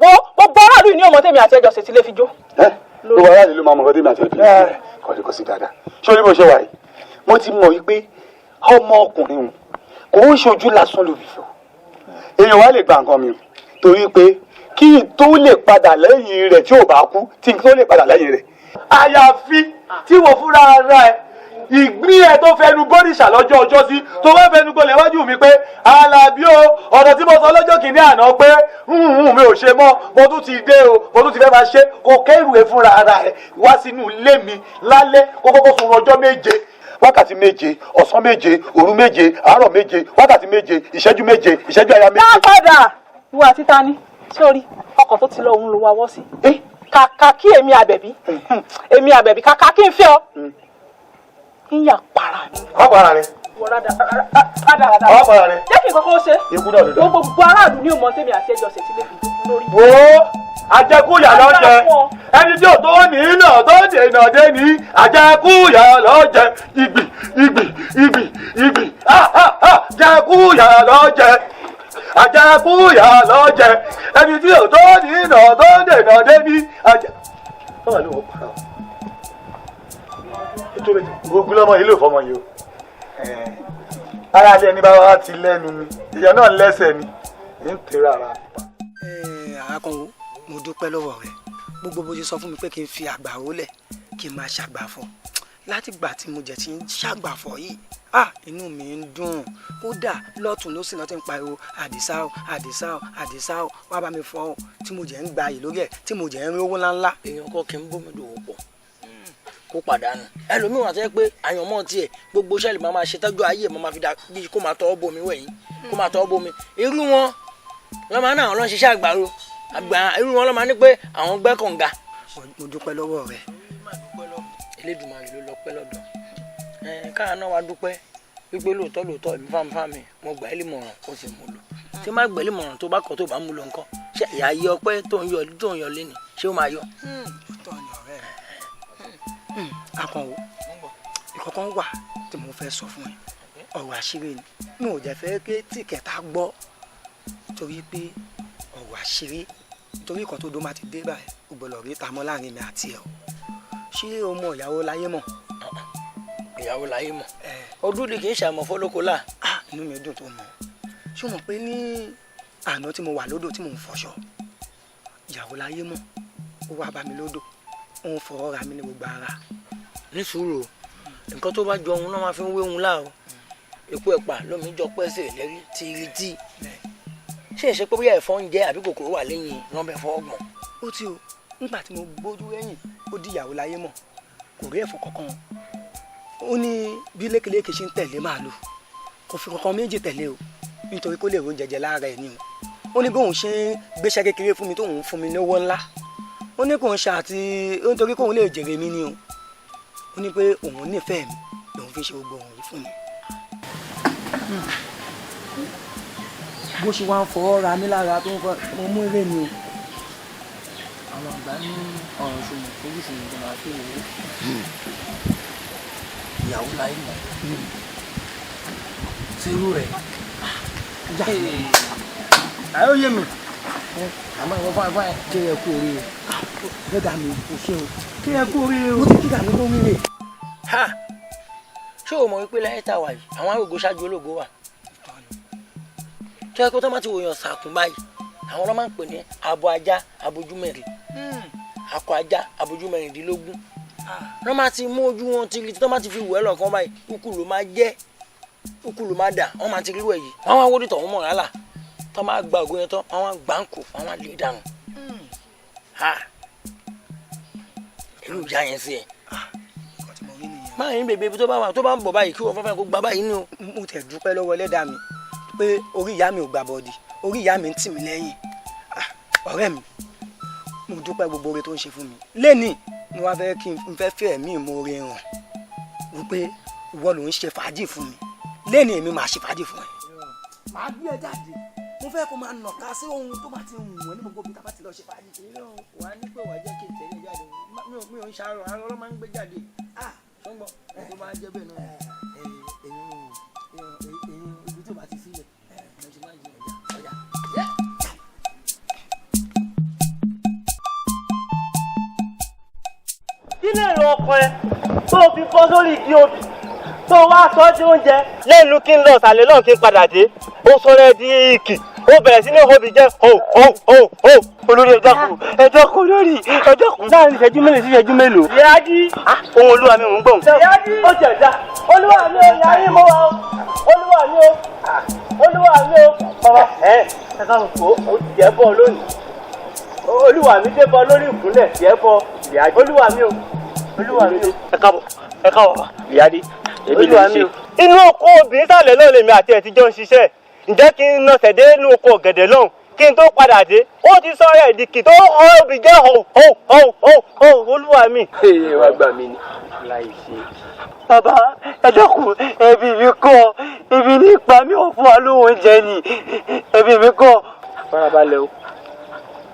wọ́n gbọ́ aráàlú ní ọmọ tèmi àti ẹjọ́ ṣètìlẹ́ fi jó. gbogbo aráàlú ló máa mọ̀ tèmi àti ẹjọ́ kọ́ni kò sí dáadáa ṣé orí bó ṣe wà yìí mo ti mọ̀ wípé ọmọ ọkùnrin kò ń ṣojú lásán lóbi fò èèyàn wá lè gba nǹkan mi torí pé kí n tó lè padà lẹ́yìn rẹ̀ tí ò bá kú tí n tó lè padà lẹ́yìn rẹ̀. àyàfi tí wọ́n fúnra ara ẹ̀ ìgbín ẹ̀ tó fẹnu bọ́dìṣà lọ́jọ́ ọjọ́ sí tó wá fẹnu gbolẹ̀ wájú mi pé Alábí o ọ̀rọ̀ tí mo sọ lọ́jọ́ kìíní àná pé mi ò ṣe mọ́ mo tún ti dé o mo tún ti fẹ́ máa ṣe kò kẹ́rù ẹ̀ fúnra ara ẹ̀ wá sínú ilé mi lálẹ́ kó kókó sun ọjọ́ méje wákàtí méje ọ̀sán méje òru méje àárọ̀ méje wákàtí méje ìṣẹ́jú méje ìṣẹ́jú àyà méje. dápadà ìwà àti tani sórí ọkọ̀ tó ti lọ òun ló wá wọ́ sí. kàkà kí èmi àbẹ̀bí kàkà kí n fẹ́ ọ ń yà para ni. wọ́n para rẹ̀. wọ́n para rẹ̀. jẹ́ kí n kọ́kọ́ ṣe. ikú náà ló dá. gbogbo aráàlú ní òmò tèmi àti ẹjọ́ ṣètìlẹ́ fi dúró lórí. wo àjẹkúyà lọ́jẹ ẹni tí ò tó ní náà tó dènà dé ní àjẹkúyà lọ́jẹ ìgbì àjẹkúyà lọ́jẹ àjẹkúyà lọ́jẹ ẹni tí ò tó ní náà tó dènà dé ní àjẹ. báwa ló wọ́n para gbogbo lọmọ yìí ló fọmọ yìí o ara ilé ẹni bá wá ti lẹ́nu ni ìyẹn náà lẹ́sẹ̀ ni ń tẹ̀rọ ara pa. Akànwó mo dúpẹ́ lọ́wọ́ rẹ gbogbo bó ṣe sọ fún mi pé kí n fi àgbà rólẹ̀ kí n máa ṣàgbàfọ̀ látìgbà tí mo jẹ́ ti ń ṣàgbàfọ̀ yìí inú mi ń dùn kódà lọ́tún ló sì náà ti ń pariwo Àdìsá o Àdìsá o Àdìsá o wá bá mi fọ́ ọ tí mo jẹ́ ń gba yìí lórí ẹ̀ tí mo jẹ́ ń rí owó ńláńlá. èèyàn kọ́ kí n bómi dòwò pọ̀ kó pàdánù ẹlòmíràn àti pé àyànmọ́ tiẹ̀ gbogbo sẹ́ẹ̀lì máa máa ṣe tọ́jú ayé máa máa fi dà bí kó máa tọwọ́ bomi wẹ̀yìn kó máa tọwọ́ bomi irú wọn lọ́ máa ní àwọn ọlọ́ṣiṣẹ́ àgbàro irú wọn lọ́ máa ní pé àwọn gbẹ́ kànga. mo dúpẹ́ lọ́wọ́ rẹ. Elédùmarè ló lọ pẹ́ lọ́dọ̀ káà náà wá dúpẹ́ wípé lóòótọ́ èmi fáàmì mo gbà ẹ́ lè mọ̀ràn ó sì mú lò tí má gbẹ̀lẹ́ mọ̀ràn tó bá kọ̀ tó bá mú lò nǹkan ṣe ìyá yẹ ọpẹ́ tó ń yọ lẹ́nu ṣé ó máa yọ. Akànwó ìkọ̀kan wà tí mo fẹ́ sọ fún ẹ ọ̀rọ̀ àṣírí ni mi ò jẹ́ fẹ́ ké tí kẹta gbọ́ torí pé ọ̀rọ̀ àṣírí torí kan tó dó máa ti dé báyìí ó gbọ́dọ̀ rí tamọ́ láàrin mi àti ẹ̀ o ṣé o mọ ìyàwó láyé mọ̀. ìyàwó láyé mọ̀ ọdún ni kì í ṣàmọ̀ fọlọ́kọ́lá. inú mi dùn tó mọ̀ ṣé o mọ̀ pé ní àná tí mo wà lódò tí mò ń fọṣọ ìyàwó láyé mọ̀ ó wá bá mi lódò ó ń fọwọ́ ra mi ní gbogbo ara. ní sùúrù nǹkan tó bá jọ ohun náà máa fi ń wé ohun láàrú epo ẹ̀pà lómi jọ pẹ́sẹ̀ lérí tìrìtì ṣé ìṣe pé bóyá ẹ̀fọ́ ń jẹ́ àbí kòkòrò wà lẹ́yìn lọ́bẹ̀ fọ́ọ̀gbọ̀n. ó ti o nígbà tí mo gbójú ẹ̀yìn ó di ìyàwó láyé mọ̀ kò rí ẹ̀fọ́ kankan ó ní bí lékeléke ṣe ń tẹ̀lé màálù kò fi kankan méjì tẹ̀lé o nítorí kó lè ro jẹjẹ lára ẹ̀ ni o ó ní bóun ṣe ń gbéṣẹ́ kékeré fún mi tóun fún mi lówó ńlá ó ní kóun ṣe àti nítorí kóun lè jèrè mi ni o ó ní pé òun nífẹ̀ẹ́ mi lòun fi ṣe gbogbo òun yìí fún mi. bó ṣe wá ń fọwọ́ ra mí lára tó ń fọ mo mú eré mi o. àwọn àgbà ní ọ̀rọ̀ ṣòwò oríṣi ìjọba tó wò ó ìyàwó láyé mọ̀ sírú rẹ̀. àyọ̀ yé mi àmọ́ ìwọ fún àìfáà kí ẹ kú oríire lẹ́dàá mi kò ṣe o kí ẹ kú oríire o mo ti kíkà mi ló wíire. ṣé o mọ̀ wípé láyé tá a wà yìí àwọn arógo ṣáájú ológo wà kí ẹ kó tó má ti wòyàn sàkún báyìí àwọn ọlọ́mọ ń pè ní abo ajá abojú mẹ́rin akọ ajá abojú mẹ́rìndínlógún wọ́n máa ti mú ojú wọn tìrì tí wọ́n máa ti fi wù ẹ́ lọ́kàn báyìí ukú ló máa jẹ́ ukú ló máa dà wọ́n máa ti rí wẹ̀ yìí wọ́n máa wọ́dí tọ̀ wọ́n mọ̀ rálà tó máa gba ògùn yẹn tán wọ́n máa gbà ń kó wọ́n máa lè dànù irú ìjà yẹn sí ẹ máa yín bèbè tó bá wà tó bá ń bọ̀ báyìí kí wọ́n fẹ́fẹ́ kó gba báyìí ni o. mo tẹ̀ dúpẹ́ lọ́wọ́ ẹlẹ́dàá mi pé orí ìyá mi ò gbà bọ́ọ̀dì orí ìyá mi ń tì mí lẹ́yìn ọ̀rẹ́ mi mo dúpẹ́ gbogbo oore tó ń ṣe fún mi lẹ́nìí mo wá fẹ́ kí n fẹ́ fẹ́ ẹ̀mí ìmoore hàn wípé ìwọ ló ń ṣe fàájì fún mi lẹ́nìí èmi máa ṣe fàájì fún ẹ. màá gbé ẹ jáde mo fẹ́ kó máa nàka sí ohun tó bá ti wù ẹ́ ní gbogbo ibi tá a bá ti lọ ṣe fàájì. wà á ní pé wàá jẹ́ kí n tẹ̀lé jáde mi ò ń ṣàárọ̀ àárọ̀ ló máa ń gbé jáde ṣùgbọ́n tó máa jẹ́ bẹ́ẹ̀ náà ibi tó bá ti sílẹ̀ ẹ̀ ṣe máa ń jẹ ọjà. kí ni èrò ọkàn ẹ tó o fi bọ́ sórí ìdí obì tó o wá sọ sí oúnjẹ lẹ́nu kí n lọ sàlẹ̀ náà kí n padà dé ó sọ̀rọ̀ ẹ di ìkì ó bẹ̀rẹ̀ sí ní obì jẹ́ olórí ẹjọ́ kù lórí ẹjọ́ kù láàrin ìṣẹ́jú mélòó sí ìṣẹ́jú mélòó. ìyájí ohun olúwa mi mò ń gbọ̀n. ìyájí ó jẹ̀ dá olúwa mi ò yá yín mọ́ wa o olúwa mi ò olúwa mi ò. bàbá ẹ káwọn kò ó jẹ́ bọ́ lónìí olúwa mi dé bọ́ lórí ìkúnlẹ̀ jẹ́ bọ́ ìyájí olúwa mi ò olúwa mi ò. ẹ káàbọ̀ ìyájí èmi lè ṣe. inú oko obìnrin sàlẹ̀ náà lèmi àti ẹ̀ ti jọ ń ṣiṣẹ́ ǹjẹ́ kí n nọ̀sẹ̀ dé inú oko ọ̀gẹ̀dẹ̀ lọ́hùn kí n tó padà dé ó ti sọ rẹ̀ ìdìkì tó obì jẹ́ olúwa mi. ẹ wá gbà mí ní láì ṣe. bàbá ẹ dẹ́kun ẹbí mi kọ́ ibi nípa mi ò fún wa lóhùn oúnjẹ ni ẹbí mi kọ́. farabalẹ̀ o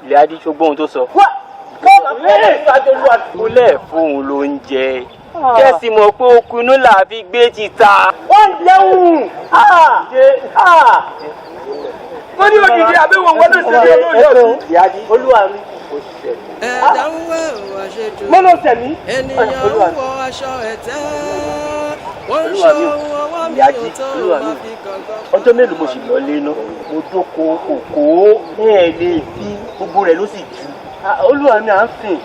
ilé adé ṣogbó ohun tó sọ. kúlẹ̀ fóun ló ń jẹ kẹ́sì mọ̀ pé okùn inú là fi gbé títa. wọ́n jẹun. wọ́n ní òdìdí àbẹ̀wò wọn ló ṣe ní olóyè ọ̀sùn. olúwa mi. ẹ̀dá ń wẹ̀ wá ṣe dùn. mọ́nà tẹ̀mí. ènìyàn ń wọ aṣọ ẹ̀tẹ́. wọ́n ń ṣọ́ ọwọ́ mi ò tó máa fi gàngán. ọjọ́ mélòó mo sì lọ lé ná mo jókòó kòkó ẹ̀ lè fi gbogbo rẹ̀ ló sì jù. olúwa mi à ń sìn.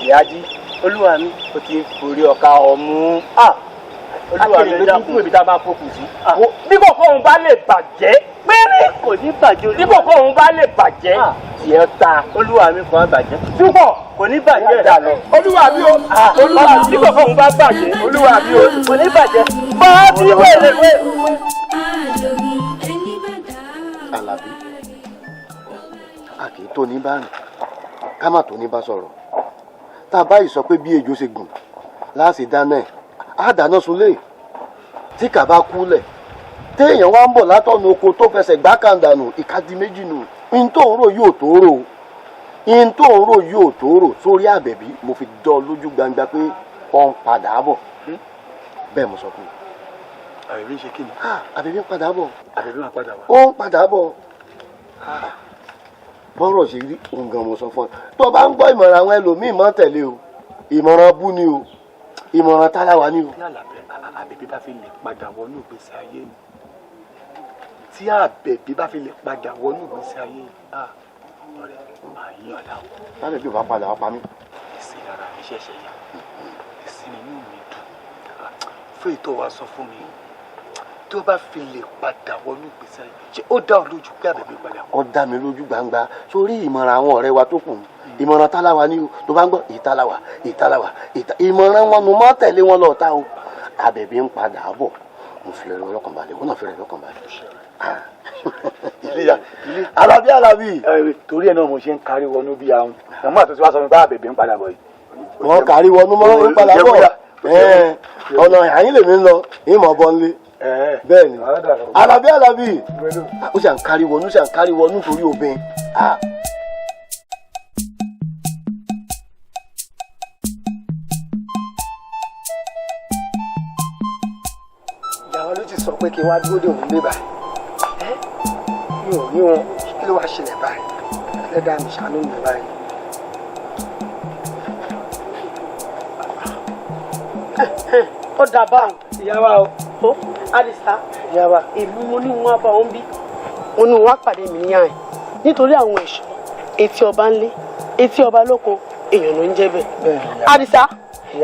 ìyájí olúwa mi o ti forí ọ̀ka ọ̀mú. olúwa mi ló dákun ibi tá a bá fòkù sí. bí kòkó òun bá lè bàjẹ́ péré kò ní bàjẹ́. bí kòkó òun bá lè bàjẹ́ tiẹ̀ ta olúwa mi kò bàjẹ́. túbọ̀ kò ní bàjẹ́ dà lọ. olúwa mi o olúwa mi bí kòkó òun bá bàjẹ́ olúwa mi o kò ní bàjẹ́. bá bí wẹ́rẹ́. Àlàbí a kì í tó ní bá rìn ká má tó ní bá sọ̀rọ̀ tá a báyìí sọ pé bí ejò ṣe gùn láàṣì dáná ẹ̀ á dáná sunlé tí kà bá kúlẹ̀ téèyàn wá ń bọ̀ látọ̀nà oko tó fẹsẹ̀ gbá kàndànù ìkadì méjì nù in tó ń rò yóò tó rò in tó ń rò yóò tó rò sórí àbẹ̀bí mo fi dán lójú gbangba pé wọ́n ń padà bọ̀ bẹ́ẹ̀ mo sọ fún un. àbẹ̀bí ṣe kí ni. àbẹ̀bí ń padà bọ̀. àbẹ̀bí máa padà wá. ó ń padà bọ̀. bọ́rọ̀ ṣe rí òun gan mo sọ fún ọ tó bá ń gbọ́ ìmọ̀ràn àwọn ẹlòmíì mọ́ tẹ̀lé o ìmọ̀ràn bú ni o ìmọ̀ràn táláwa ni o. tí àbẹ̀bí bá fi lè padà wọnú ìgbésí ayé mi tí àbẹ̀bí bá fi lè padà wọnú ìgbésí ayé mi ọ̀rẹ́ máa yí ọ̀la o. lábẹ́bí ò bá padà wá pa mí. ìsinmi ara mi ṣẹ̀ṣẹ̀ yá ìsinmi inú mi dùn fún ètò wa sọ fún mi tó bá fi lè padà wọnú ìgbésí ayé ṣé ó dá ọ lójú pé àbẹ̀bí padà. ó dá mi lójú gbangba sórí ìmọ̀ràn àwọn ọ̀rẹ́ wa tó kù ìmọ̀ràn táláwa ni o tó bá ń gbọ́ ìtaláwa ìmọ̀ràn wọn mo máa tẹ̀lé wọn lọ́ọ̀ta o àbẹ̀bí ń padà bọ̀ mo fi rẹ̀ lọ́kàn balẹ̀ wọn náà fi rẹ̀ lọ́kàn balẹ̀. Alábí torí ẹ̀ náà mo ṣe ń kárí wọnú bí ahun màmá àtúntò wá sọ mi pé àbẹ̀bí ń padà bọ̀ yìí. wọ́n kárí wọnú mọ́ ń padà bọ̀ ọ̀nà àyín lèmi ń lọ ìmọ̀ bọ́ ń lé bẹ́ẹ̀ ni Alábí ó ṣe à ń kárí wọnú torí obìnrin. ìyàwó ló ti sọ pé kí n wá dúró dé òun lé báyìí mi ò rí wọn kí ló wá ṣẹlẹ̀ báyìí ẹlẹ́dàá mi ṣàánú mi báyìí. ó dà báwọn ìyáwá o Àdìsá ìyáwá èmi mo ní wọn bá wọn bí wọn ní wọn pàdé mi níyàn nítorí àwọn ẹ̀ṣọ́ etí ọba ńlé etí ọba lóko èèyàn ló ń jẹ́ bẹ́ẹ̀. Àdìsá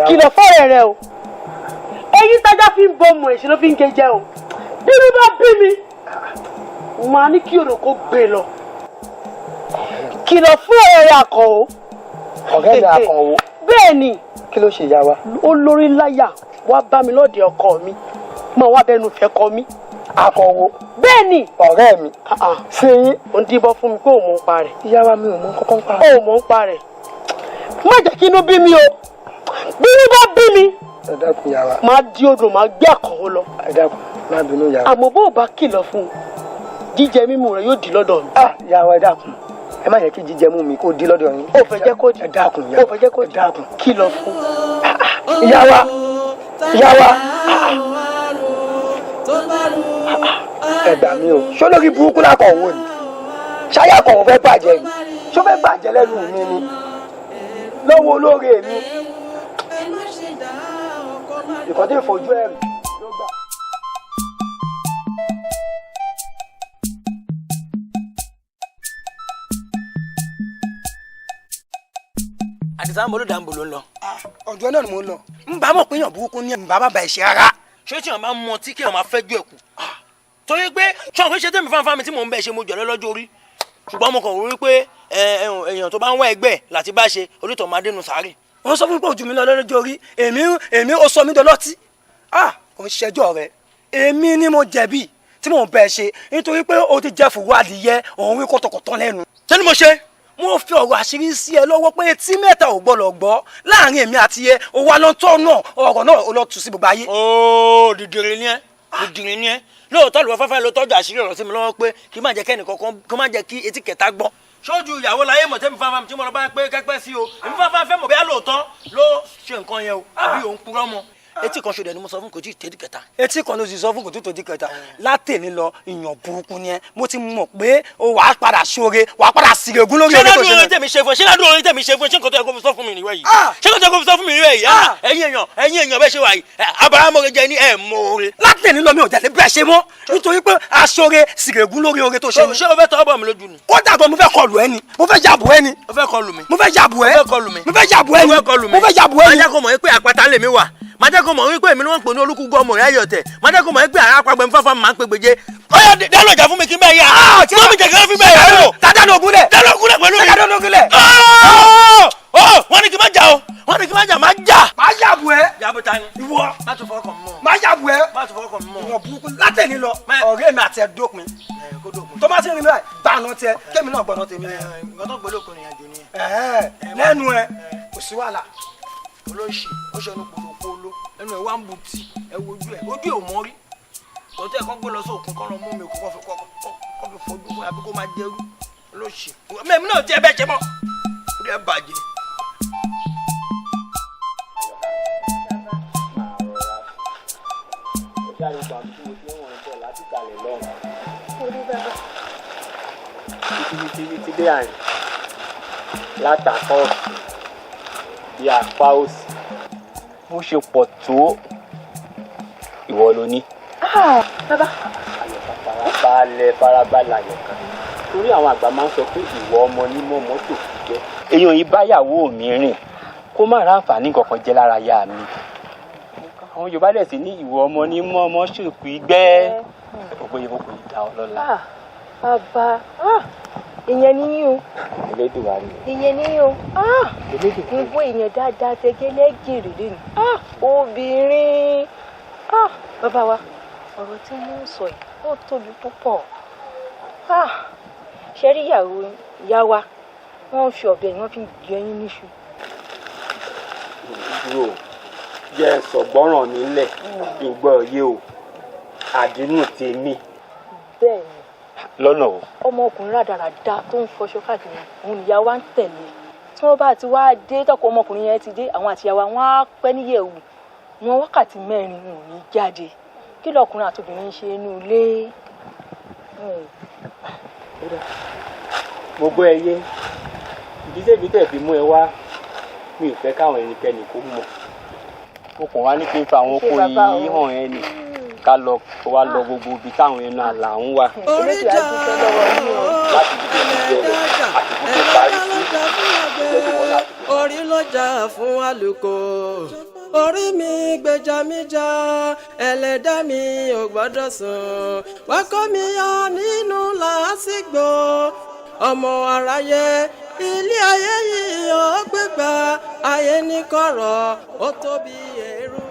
kìlọ̀ fọ́ọ̀rẹ́ rẹ o eyín tájà fi ń bomú èṣù ló fi ń gé jẹ o bí mi bá bí mi màá ní kí òrò kó gbé lọ kìlọ̀ fún ọ̀rẹ́ Àkànó. ọ̀rẹ́ mi Àkànó. bẹ́ẹ̀ ni. kí ló ṣe yá wa. ó lórí láyà wá bá mi lọ́ọ̀dẹ̀ ọkọ mi máa wá bẹnu fẹ́ kọ mí. Àkànó. bẹ́ẹ̀ ni. ọ̀rẹ́ mi. ṣé yín. ó ń díbọ́n fún mi pé òun mọ̀ ń pa rẹ̀. ìyá wa mi ò mọ̀ kọ́kọ́ ń pa rẹ̀. ó mọ̀ ń pa rẹ̀. má jẹ́ kí inú bí mi o bí mi bá bí mi. ẹ dákun ìyá wa. máa di odò máa gbé Àkànó lọ. ẹ dákun má bínú ìyá wa. àmọ́ bó o bá kìlọ̀ fún un jíjẹ mímu rẹ̀ yóò di lọ́dọ̀ mi. ìyá wa ẹ dákun ẹ má yẹ kí jíjẹ mú mi kó di lọ́dọ̀ yín. ó fẹ́ jẹ́ kó di. ẹ dákun ìyá wa. ó fẹ́ jẹ́ kó di. ẹ dákun. kìlọ̀ fún. ìyá wa ìyá wa. ẹ gbà mí o ṣó lórí burúkú l'Àkànó ni ṣáyà Àkànó fẹ́ bàjẹ́ ni ṣó fẹ́ bàjẹ́ lẹ́nu mi ni lọ́wọ́ olóore mi ìkọ́dé ìfojú ẹ̀ ló gbà. Àdìsá ń bolo dà ń bolo ń lọ. ọjọ́ náà ni mo ń lọ. n bá mọ̀ pé èèyàn burúkú ní bá bàbá ìṣe rárá. ṣé tí wọn bá mọ tí kí wọn máa fẹ́jú ẹ̀kú. torí pé ṣọ́n fi ṣe tẹ́mi fáńfáń mi tí mò ń bẹ̀ ṣe mo jọ̀lọ́ lọ́jọ́ orí. ṣùgbọ́n mo kàn wí pé èèyàn tó bá ń wá ẹgbẹ́ láti bá ṣe onítọ̀ máa dénú sáré. wọ́n sọ fún mi pé ojú mi lọ lọ́jọ́ orí èmi ó sọ mí dọlọ́tí. kò ń ṣẹjọ́ rẹ èmi ni mo jẹ̀bi tí mò ń bẹ̀ ṣe nítorí pé o ti jẹ́ fùwọ́ adìyẹ òun wí kọ́tọ̀kọ̀tọ̀ lẹ́nu. kí ni mo ṣe? mo fi ọ̀rọ̀ àṣírí sí ẹ lọ́wọ́ pé etí mẹ́ta ò gbọ́dọ̀ gbọ́ láàrin èmi àti ẹ o wa lọ tọ́ náà ọ̀rọ̀ náà o lọ tù sí gbogbo ayé. ooo dìdìrín ni ẹ lóòótọ́ ló fẹ́fẹ́ ló tọ́jú àṣírí ọ̀rọ̀ sí mi lọ́wọ́ pé kí má jẹ́ kẹ́ni kankan kí má jẹ́ kí etí kẹta gbọ́. sójú ìyàwó láyé mọ̀ tẹ́mi fáfá tí mo lọ bá pé kẹ́pẹ́ sí o èmi fáfá fẹ́ mọ̀ bí lóòótọ́ ló ṣe nǹkan yẹn o àbí òun purọ́ mọ́ etí kan ṣoṣo ni mo sọ fún kò tí ì tẹ́dí kẹta. etí kan ló sì sọ fún kò tí ì tẹ́dí kẹta látẹ̀ni lọ ìyàn burúkú ni ẹ mo ti mọ̀ pé o wàá padà ṣoore wàá padà sìrègún lórí ẹni tó ṣe náà. ṣé ládùúgbò orin tẹ̀mí ṣe fún ẹ ṣé nǹkan tó yẹ kó fi sọ fún mi nìwẹ̀ yìí. ṣé nǹkan tó yẹ kó fi sọ fún mi nìwẹ̀ yìí. ẹ̀yin èèyàn bẹ́ẹ̀ ṣe wà yìí abàámọ̀rẹ́ jẹ ní ẹ̀ mọ̀ọ́rẹ́. látẹ̀ni lọ mi ò tẹ̀lé bẹ́ẹ̀ ṣe mọ́ nítorí pé aṣoore sìrègún lórí oore tó ṣe ni. ṣé o fẹ́ tọ́ bọ̀ mi lójú ni. kódà gan mo fẹ́ kọlù ẹ ni mo fẹ́ jàbù ẹ ni. mo fẹ́ kọlù mi. mo fẹ́ jàbù ẹ. mo fẹ́ kọlù mi. mo fẹ́ jàbù ẹ ni. mo fẹ́ jàbù ẹ ni. ajá kò mọ̀ pé àpáta lèmi wà májá kò mọ̀ wípé èmi ni wọ́n ń pè ní olúkú gbọ́ ọmọ rẹ̀ ayọ̀tẹ̀ májá kò mọ̀ wípé àrà àpagbẹ̀ ń fáfá máa ń pè gbèjé ọyọ dáná ìjà fún mi kí n bẹ́ẹ̀ yá mọ́ mi jẹ̀gẹ́ fi bẹ́ẹ̀ yá o dáná ogunlẹ̀ pẹ̀lú mi dáná ogunlẹ̀ wọ́n ní kí n má jà o wọ́n ní kí n má jà má jà. má yàbù ẹ. yàbù ta ni. ìwọ má tún fọwọ́ kàn mọ́. má yàbù ẹ. má tún fọwọ́ kàn mọ́. ìwọ burúkú látẹ̀ni lọ ọ̀rẹ́ mi àti ẹ dópin tó bá ti rìn báyìí gbàna tiẹ kémi náà gbọ́dọ̀ tèmi. nǹkan tó gbé lókun ìrìnàjò ni. lẹ́nu ẹ kò sí wàhálà. olóṣì ó ṣe ẹnu polopolo ẹnu ẹ wá ń bu tí ẹ wojú ẹ ojú ẹ ò mọ rí tọ́tí ẹ kọ́ gbé lọ sóòkun kọ́ lọ mú mi kọ́ fi fojú fún àbí kó máa dẹrú olóṣì mẹ́mi náà tí ẹ bẹ́ẹ̀ ṣe mọ́ orí ẹ bàjẹ́. jáde gbà tí mo ti ń wọ̀n bọ̀ láti ìsàlẹ̀ lọ́hùn. Orí bàbá. Títí dé àyìn látàkọ́ òsì bí apá òsì bó ṣe pọ̀ tó ìwọ ló ní. Bàbá. Farabalẹ̀ àyọ̀ká torí àwọn àgbà máa ń sọ pé ìwọ ọmọ ní mọ́ mọ́tò jẹ́ èèyàn yìí báyàwó mi rìn kó má ra àǹfààní kankan jẹ́ lára ya mi. àwọn Yorùbá dẹ̀ sí ní ìwọ ọmọ ní mọ́ ọmọ ṣòkù igbẹ́ ògbóyè kò kò dá ọ lọ́la. Bàbá ìyẹn níyìn o. Elédùn wa ni. Ìyẹn níyìn o. Ìwọ ìyẹn dáadáa tẹgẹ́lẹ́ gèrè lẹ́nu. Obìnrin. Bàbá wa ọ̀rọ̀ tí wọ́n ń sọ yìí ó tóbi púpọ̀. Ṣé rí ìyá wa wọ́n fi ọ̀bẹ yìí wọ́n fi gbé ẹyin níṣu. Dúró jẹ́ sọ̀gbọ́ràn nílẹ̀ ìgbọ́ yé o àdínú tèmi. Bẹ́ẹ̀ni. Lọ́nà o. Ọmọkùnrin rádaràda tó ń fọṣọ káàkiri òun ìyá wa ń tẹ̀lé. Tí wọ́n bá ti wá dé tọ́kọ ọmọkùnrin yẹn ti dé àwọn àti ìyá wa wọ́n á pẹ́ níyẹ̀wò wọn wákàtí 4 wọn ò ní jáde. Kí lọkùnrin àti obìnrin ń ṣe inú ilé? Mo gbọ́ ẹyẹ ìdílé fi mú ẹ wá mi ò fẹ́ káwọn ẹnikẹ́ni kó mọ̀ ó kàn wá ní kí n fa àwọn oko yìí hàn ẹ nì ká lọ kó wá lọ gbogbo ibi táwọn ẹnu àlà ń wà. Oríjà láti dúró ní ìbẹ̀rẹ̀ àti gbogbo parí sí orí ló jà fún àlùkò orí mi gbèjà mi jà ẹlẹ́dá mi ò gbọ́dọ̀ sùn wá kó mi yọ nínú làásìgbò ọmọ aráyé ilé ayé yìí ó gbégbá ayé ní kọ̀rọ̀ ó tóbi ẹrú.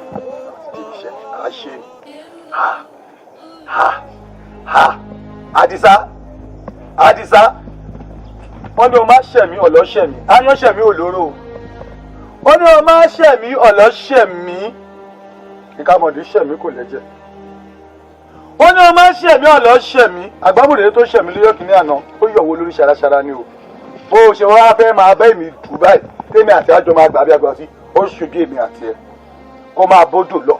Àdìsá wọ́n ní o máa ṣẹ̀mí ọ̀lọ́ṣẹ̀mí áyán ṣẹ̀mí olóró wọ́n ní o máa ṣẹ̀mí ọ̀lọ́ṣẹ̀mí ìkàmọ̀dé ṣẹ̀mí kò lẹ́jẹ̀ wọ́n ní o máa ṣẹ̀mí ọ̀lọ́ṣẹ̀mí àgbábòdè tó ṣẹ̀mí lóyún kìíní àná ó yọ̀wọ́ lórí ṣaraṣara ni o bó o ṣe wá fẹ́ máa bẹ́ mi dù báyìí tèmi àti àjọ máa gbà bí agbá sí ó ṣojú èmi àti ẹ kó máa bódò lọ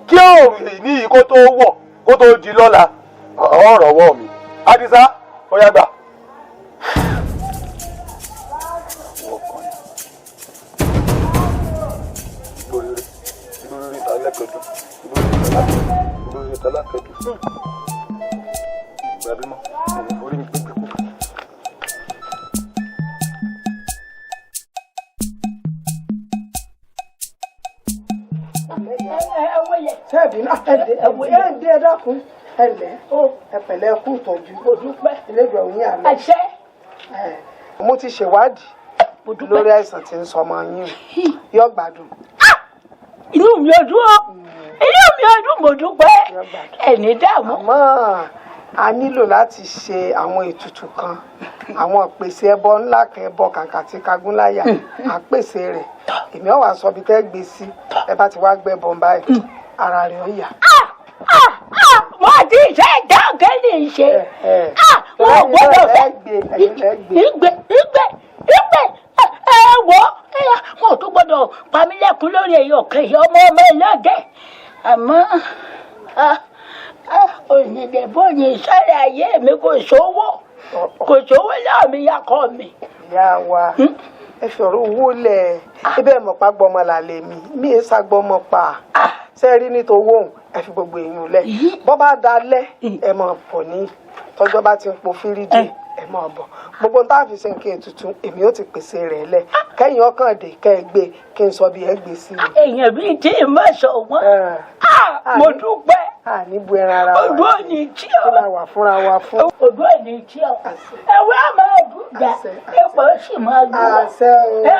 kí òòrùn ní yìí kó tó wọ̀ kó tó di lọ́la ọ̀rọ̀ wọ̀ mi Àdìsá ó yá gbà. Sẹ́ẹ̀bì náà ẹ̀dẹ̀ ẹ̀dákun ẹ̀lẹ́ ẹ̀pẹ̀lẹ́ ẹ̀kú ìtọ́jú ilé-ìgbà òyìn àná. Mo ti ṣèwádìí lórí àìsàn tí ń sọmọ yín yóò gbádùn. Inú mi ò dùn mo dúpẹ́ ẹni dààmú. Àmọ́ a nílò láti ṣe àwọn ètùtù kan àwọn ìpèsè ẹbọ ńlá kan ẹbọ kàkà tí kagúnláyà àpèsè rẹ̀ èmi ọ̀ wá sọ bí tẹ́ gbé sí ẹ bá ti wá gbẹ́ bọ́n báyìí ara rẹ̀ ó yá. Wọ́n ti ṣe ìdáǹkẹ́ ní ìṣe. Wọ́n gbọ́dọ̀ fẹ́ ìgbẹ́ wọ́ wọn ò tún gbọ́dọ̀ pa mí lẹ́kún lórí ẹ̀yọ̀ kẹ̀yọ̀ ọmọ ẹlẹ́gẹ̀. Àmọ́ òyìnbó bóyá ìsáré ayé mi kò sówó láàmì yakọ̀ mi. Ìyá wa ẹ fọ̀rọ̀ owó lẹ̀ ebe mọ̀ pa gbọmọ làlẹ́ mi ẹ sá gbọmọ pa sẹ́ẹ̀rí nítorí òun ẹ fi gbogbo èèyàn lẹ̀ bọ́ bá dalẹ̀ ẹ máa bọ̀ ní tọ́jọ́ bá ti ń po fíríjì ẹ máa bọ̀ gbogbo tá a fi ṣe nǹkan ètùtù èmi ó ti pèsè rẹ̀ lẹ̀ kẹ́yìn ọkàn dé kẹ́ ẹ gbé kí n sọ bí ẹ gbé sí i. èèyàn bíi tí ì má sọ wọn mo dúpẹ́ níbu ẹran ara wa odò òní tí ọ kí la wà fúnra wa fún. odò òní tí ọ ẹwẹ́ á máa dùgbà epo sì máa gbọ́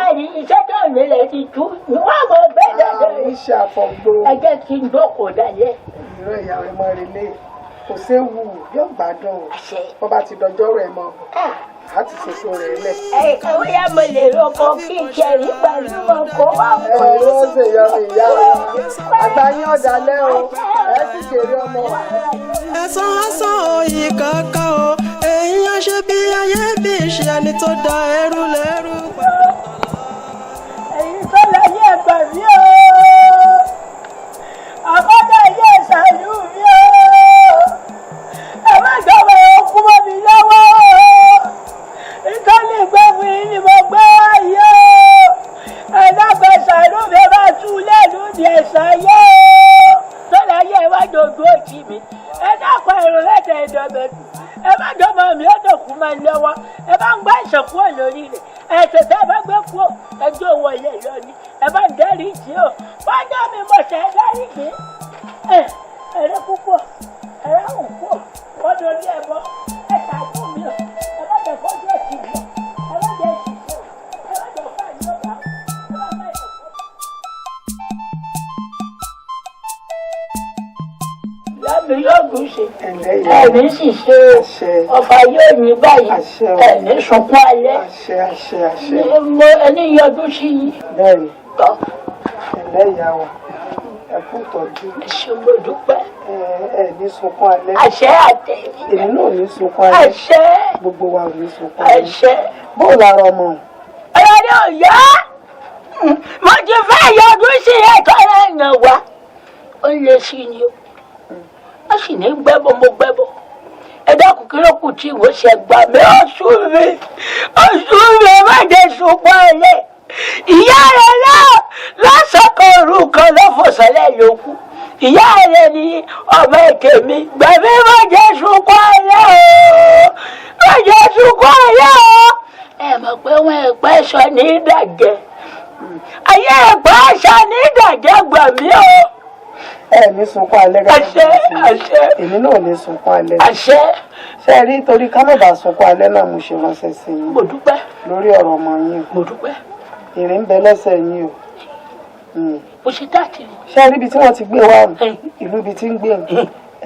ẹ̀rí iṣẹ́ tó ń lè ti tú ni wọ́n mọ bẹ́ẹ̀ dáadáa iṣẹ́ àfọ̀gbò ẹ jẹ́ kí n dọ́kọ̀ dalẹ̀. ìró ìyàwó ẹ mọ relé kò séwu yóò gbádùn bó bá ti dọjọ́ rẹ̀ mọ́ láti ṣoṣo rẹ̀ lẹ̀. ẹ̀wọ́n yá mo lè rọkọ kí n jẹ nígbà tí mo kọ́ wá pọ̀. ẹ̀rọ ṣe yọ ìyá rẹ̀ àgbà yín ọ̀dà lẹ́ o ẹ sì kéré ọmọ wa. ẹ̀sán ẹ̀sán òyì kàkà o èèyàn ṣe bí ayé bí ìṣe ẹni tó da ẹrú lẹ́rú. èyí tó lọ ní ẹ̀gbọ́n mi o àkọ́dọ̀ ilé ìsàlù ẹ má jọmọ mi ó dòkú máa lọ́wọ́ ẹ bá ń gbá ìṣọ̀kú ọ̀ lórí rẹ̀ ẹ̀sẹ̀ tẹ́ ẹ bá gbé kú ẹjọ́ wọlé lọ ni ẹ bá ń dẹ́rì jì ó wájú mi mo ṣe dẹ́rì jì ẹ̀rẹ́ púpọ̀ ẹ̀rẹ́ òun pọ̀ wọ́n dorí ẹ bọ́ ẹ ṣàánú mi ò ẹ má jẹ fọ́jú ẹ̀ sí mi ẹ má jẹ ìṣìṣẹ́ ẹ má jẹ fún àyè ọ̀gá ẹ má má jẹ. Lábẹ́ yóò gùn ṣe, ẹ̀mí sì ṣe ọba yóò ní báyìí, ẹ̀mí sunkún alẹ́. Mo ẹni yọjú sí yín. Bẹ́ẹ̀ni, ẹ̀lẹ́ ìyá wa, ẹ kú tọ́jú. Ṣé mo dúpẹ́? Ẹ ní sunkún alẹ́. Àṣẹ àtẹ̀yìn. Èmi náà ò ní sunkún alẹ́. Àṣẹ. Gbogbo wa ò ní sunkún alẹ́. Àṣẹ. Bóò lára ọmọ. Ẹ̀rọ ni ò yá. Mo ti fẹ́ yọjú sí ẹ̀tọ́ ẹ̀yàn wa. Ó lè sí ni o. Wọ́n sì ní gbẹ́bọ̀ mo gbẹ́bọ̀. Ẹ dákun kí ló kù tí ìwé ṣe gbà mí ọ̀ṣun mi. Ọ̀ṣun mi má jẹ́ sunkún alẹ́. Ìyá rẹ̀ náà lásìkò òru kan ló fòsànlẹ̀ yòókù. Ìyá rẹ̀ ni ọmọ èké mi gbẹ̀mí má jẹ́ sunkún alẹ́ o. Má jẹ́ sunkún alẹ́ o. Ẹ mọ̀ pé wọ́n ẹ̀pẹ́ sọ ní ìdàjẹ́. Ayé ẹ̀pẹ́ sọ ní ìdàjẹ́ gbẹ̀mí o. Ẹ ní sunkún alẹ́ gẹ́gẹ́ èmi náà ní sunkún alẹ́. Àṣẹ. Ṣé ẹ rí torí kámẹ́bà sunkún alẹ́ náà mo ṣe ránṣẹ́ sí yín. Mo dúpẹ́. Lórí ọ̀rọ̀ ọmọ yín. Mo dúpẹ́. Ìrìn ń bẹ lẹ́sẹ̀ yín o. Mo ṣe dáàtì. Ṣé ẹ rí ibi tí wọ́n ti gbé wá ìlú ibi tí ń gbé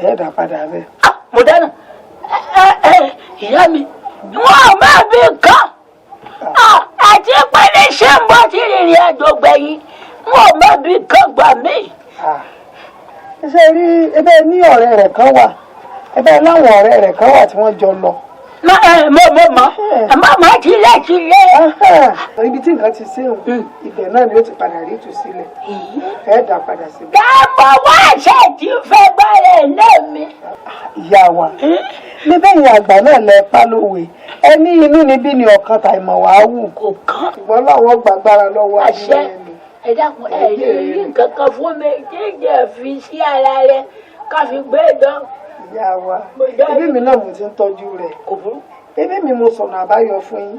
ẹ̀ẹ́dà padà bẹ́ẹ̀. Mo dáná. Ìyá mi wọ́n máa bí nǹkan. Àti pé ní ṣé ń bọ́ sí ìrìn àjò gbẹ̀yìn wọ́n máa bí nǹkan gbà mí. Ṣé rí ebe ní ọ̀rẹ́ rẹ̀ kan wà ebe láwọn ọ̀rẹ́ rẹ̀ kan wà tí wọ́n jọ lọ. Má tilẹ̀. Ibi tí nǹkan ti séhùn ibẹ̀ náà ni ó ti padà rí tù sílẹ̀ ẹ̀ẹ́dà padà síbẹ̀. Dáàbò wá ṣe ti fẹ́ bẹ̀rẹ̀ náà mi. Ìyá wa níbẹ̀ yẹn àgbà náà lẹ pa lówe ẹni inú níbí ni ọ̀kan tàìmọ̀ wàá wù. Kò kán. Ṣùgbọ́n láwọn gbàgbára lọ́wọ́ àṣẹ. Ẹ dákun ẹ lè rí nǹkan kan fún mi jíjẹ fi sí ara rẹ ká fi gbé dán. Ìyá wa ibi mi náà mo ti ń tọ́jú rẹ̀ ibi mi mo sọ̀nà àbáyọ fún yín.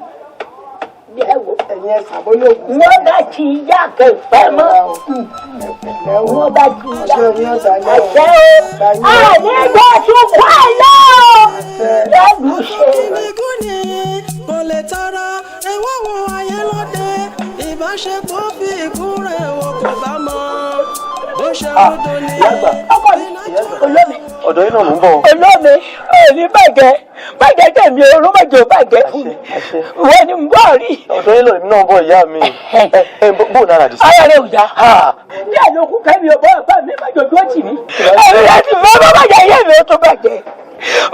Ẹ̀yin ẹ̀sà bólú ògùn. Wọ́n bá ti yá kẹfẹ́ mọ́. Wọ́n bá ti yá. Àṣẹ o. Àníjọ́ tún kọ́ ẹ lọ. Lẹ́nu ṣe. Kò lè tọrọ ẹ̀wọ̀n wo ayé lóde ìbáṣepọ̀ fi ìkún rẹ̀ wọ kò bá mọ́ bó ṣe rúdò ní. Ọkọ mi olómi. Ọ̀dọ̀ yín náà mò ń bọ̀. Olómi ò ní bàjẹ́ tèmi oró mọ̀jọ bàjẹ́ fún mi. Wọ́n ní ń bọ̀ rí. Ọ̀dọ̀ yín náà ń bọ̀ ìyá mi. Bó o nára dì sí. Ara rẹ̀ ò yá. Bí àlòkù kẹ́mi ò bọ́ ọ̀gbá mi má jòjú ọtí mi. Ẹ̀rọ láti fẹ́ bọ́ bàjẹ́ yé mi ó tó bàjẹ́.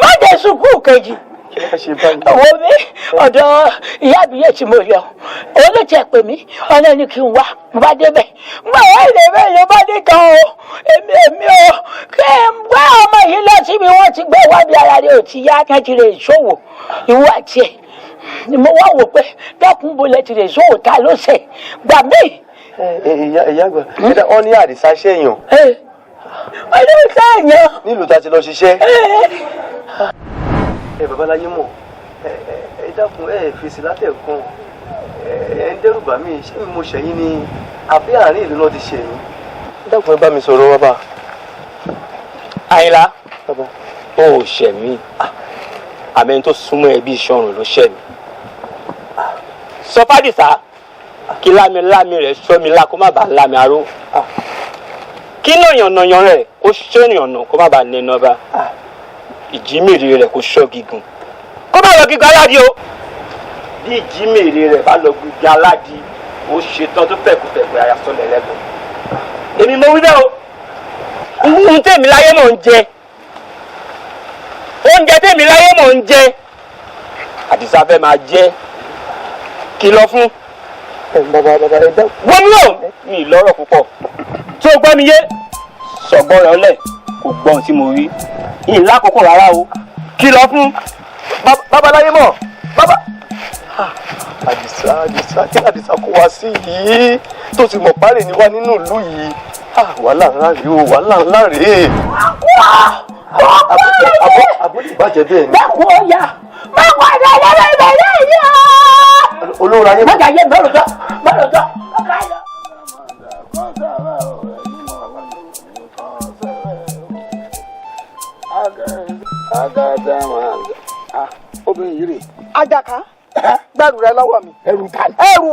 Má jẹ́ sùkúù kejì. Àwọn mi ọ̀dọ̀ ìyá àbíyè tí mo rí ọ òun ló tiẹ̀ pè mí ọ̀nà ni kí n wá mo bá débẹ̀ mo bá wá ilé bẹ́ẹ̀ ló bá dé tán o èmi o kí n gbé ọmọ yìí lọ síbi wọ́n ti gbé ìwádìí ara rẹ̀ ò ti yá kí wọ́n ti rè ṣòwò ìwọ àti ẹ̀ ni mo wá wò pé dọ́kun bolẹ̀ ti rè ṣòwò ta ló ṣe gbà mí. Ìyá àgbà wọ́n ní àdìsá ṣèyàn. Ọdún sẹ́yìn. Nílùú ta ti lọ ṣiṣẹ́. Babaláyé mọ̀ ẹ dákun ẹ fèsì látẹ̀kùn ẹ ń dẹ́rù bà mí ṣé mi mo ṣẹ̀yìn ni àbí àárín ìlú náà ti ṣe mí. Ẹ dákun ẹ bá mi sọ̀rọ̀ bàbá. Àyìnlá ó ò ṣẹ̀ mí àmẹ́ni tó súnmọ́ ẹ bí ìṣọ̀rùn ló ṣẹ̀ mí. Sọ fádìsá kí lámi rẹ̀ ṣọ́ mi lá kó má bàa lámi aró. Kí nàyànnàyàn rẹ̀ kó ṣèyànnà kó má bàa nẹnà bá. Ìjímèrè rẹ̀ kò ṣọ́ gígùn kó má lọ gígùn aládìí o. Bí ìjímèrè rẹ̀ bá lọ gígùn aládìí ó ṣetán tó fẹ̀kùfẹ̀kù ara sọlẹ̀ lẹ́gùn. Èmi mo wí bẹ́ẹ̀ o. Ohun tèmi láyé mò ń jẹ. Oúnjẹ tèmi láyé mò ń jẹ. Àdìsá fẹ́ máa jẹ. Kìlọ̀ fún. Bàbá ẹ dá. Wọ́n mi ò ní ìlọ́rọ̀ púpọ̀. Tó gbọ́ mi yé. Sọ̀gbọ́n rẹ̀ ọlẹ̀ kò gbọ́ ohun tí mo rí. Ìlà àkókò rárá o. Kìlọ̀ fún. Babaláyé mọ̀ bàbá. Àdìsá kí Àdìsá kó wá sí yìí tó ti mọ̀ párẹ̀ ní wá nínú ìlú yìí. Wàhálà ńlá rèé o wàhálà ńlá rèé. àbúrò ìbàjẹ́ bẹ́ẹ̀ ni. bẹ́ẹ̀ kú ọ̀yà bẹ́ẹ̀ kú ọ̀yà lọ́wọ́ ìbẹ̀rẹ̀ yìí. olówó ayé. mọ̀jà yé mẹ́rọ̀jọ́ mẹ́rọ̀jọ́. obìnrin yìí rè. Àjàká gbẹrù rẹ lọ́wọ́ mi. ẹrù ta ni. ẹrù